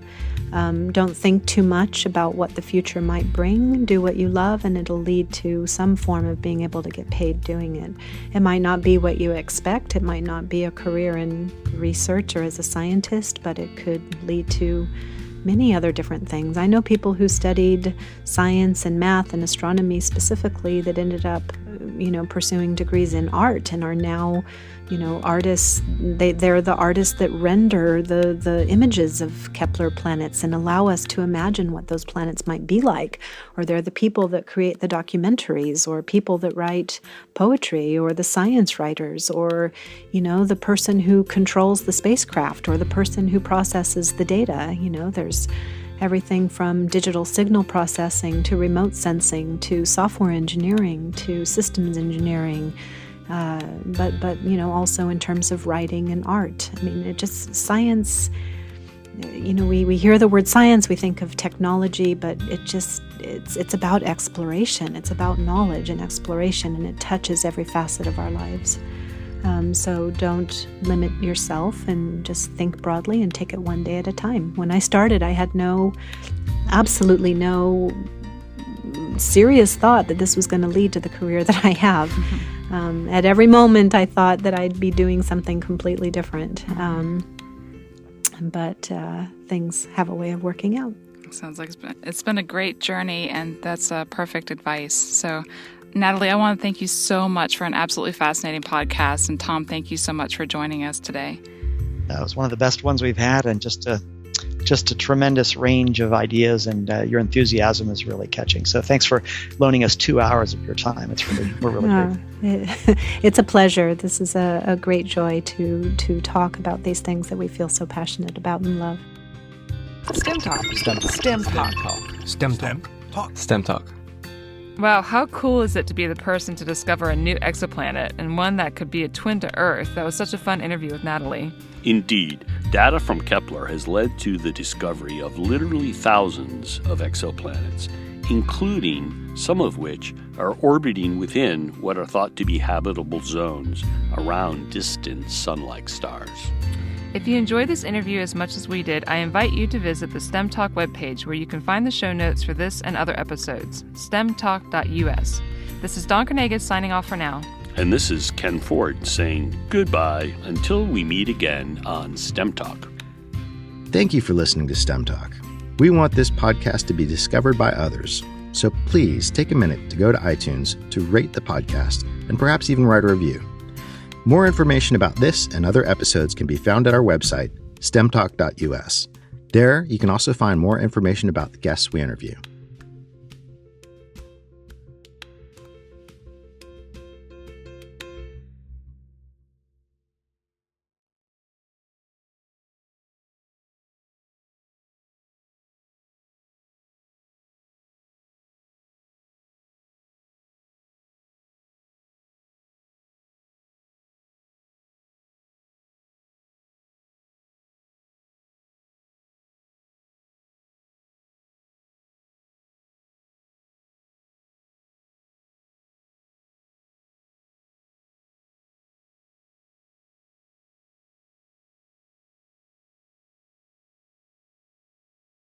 Don't think too much about what the future might bring. Do what you love, and it'll lead to some form of being able to get paid doing it. It might not be what you expect. It might not be a career in research or as a scientist, but it could lead to many other different things. I know people who studied science and math and astronomy specifically that ended up, pursuing degrees in art and are now, artists. They're the artists that render the images of Kepler planets and allow us to imagine what those planets might be like. Or they're the people that create the documentaries, or people that write poetry, or the science writers, or, the person who controls the spacecraft, or the person who processes the data. There's everything from digital signal processing to remote sensing to software engineering to systems engineering, but also in terms of writing and art. I mean, science. We hear the word science, we think of technology, but it's about exploration. It's about knowledge and exploration, and it touches every facet of our lives. So don't limit yourself and just think broadly and take it one day at a time. When I started, I had absolutely no serious thought that this was going to lead to the career that I have. At every moment, I thought that I'd be doing something completely different. But things have a way of working out. Sounds like it's been a great journey, and that's perfect advice. So, Natalie, I want to thank you so much for an absolutely fascinating podcast. And Tom, thank you so much for joining us today. That was one of the best ones we've had, and just a tremendous range of ideas, and your enthusiasm is really catching. So thanks for loaning us 2 hours of your time. We're really grateful. It's a pleasure. This is a great joy to talk about these things that we feel so passionate about and love. STEM Talk. STEM Talk. STEM Talk. STEM Talk. Wow, how cool is it to be the person to discover a new exoplanet and one that could be a twin to Earth? That was such a fun interview with Natalie. Indeed. Data from Kepler has led to the discovery of literally thousands of exoplanets, including some of which are orbiting within what are thought to be habitable zones around distant sun-like stars. If you enjoyed this interview as much as we did, I invite you to visit the STEM Talk webpage where you can find the show notes for this and other episodes, stemtalk.us. This is Dawn Kernagis signing off for now. And this is Ken Ford saying goodbye until we meet again on STEM Talk. Thank you for listening to STEM Talk. We want this podcast to be discovered by others, so please take a minute to go to iTunes to rate the podcast and perhaps even write a review. More information about this and other episodes can be found at our website, stemtalk.us. There, you can also find more information about the guests we interview.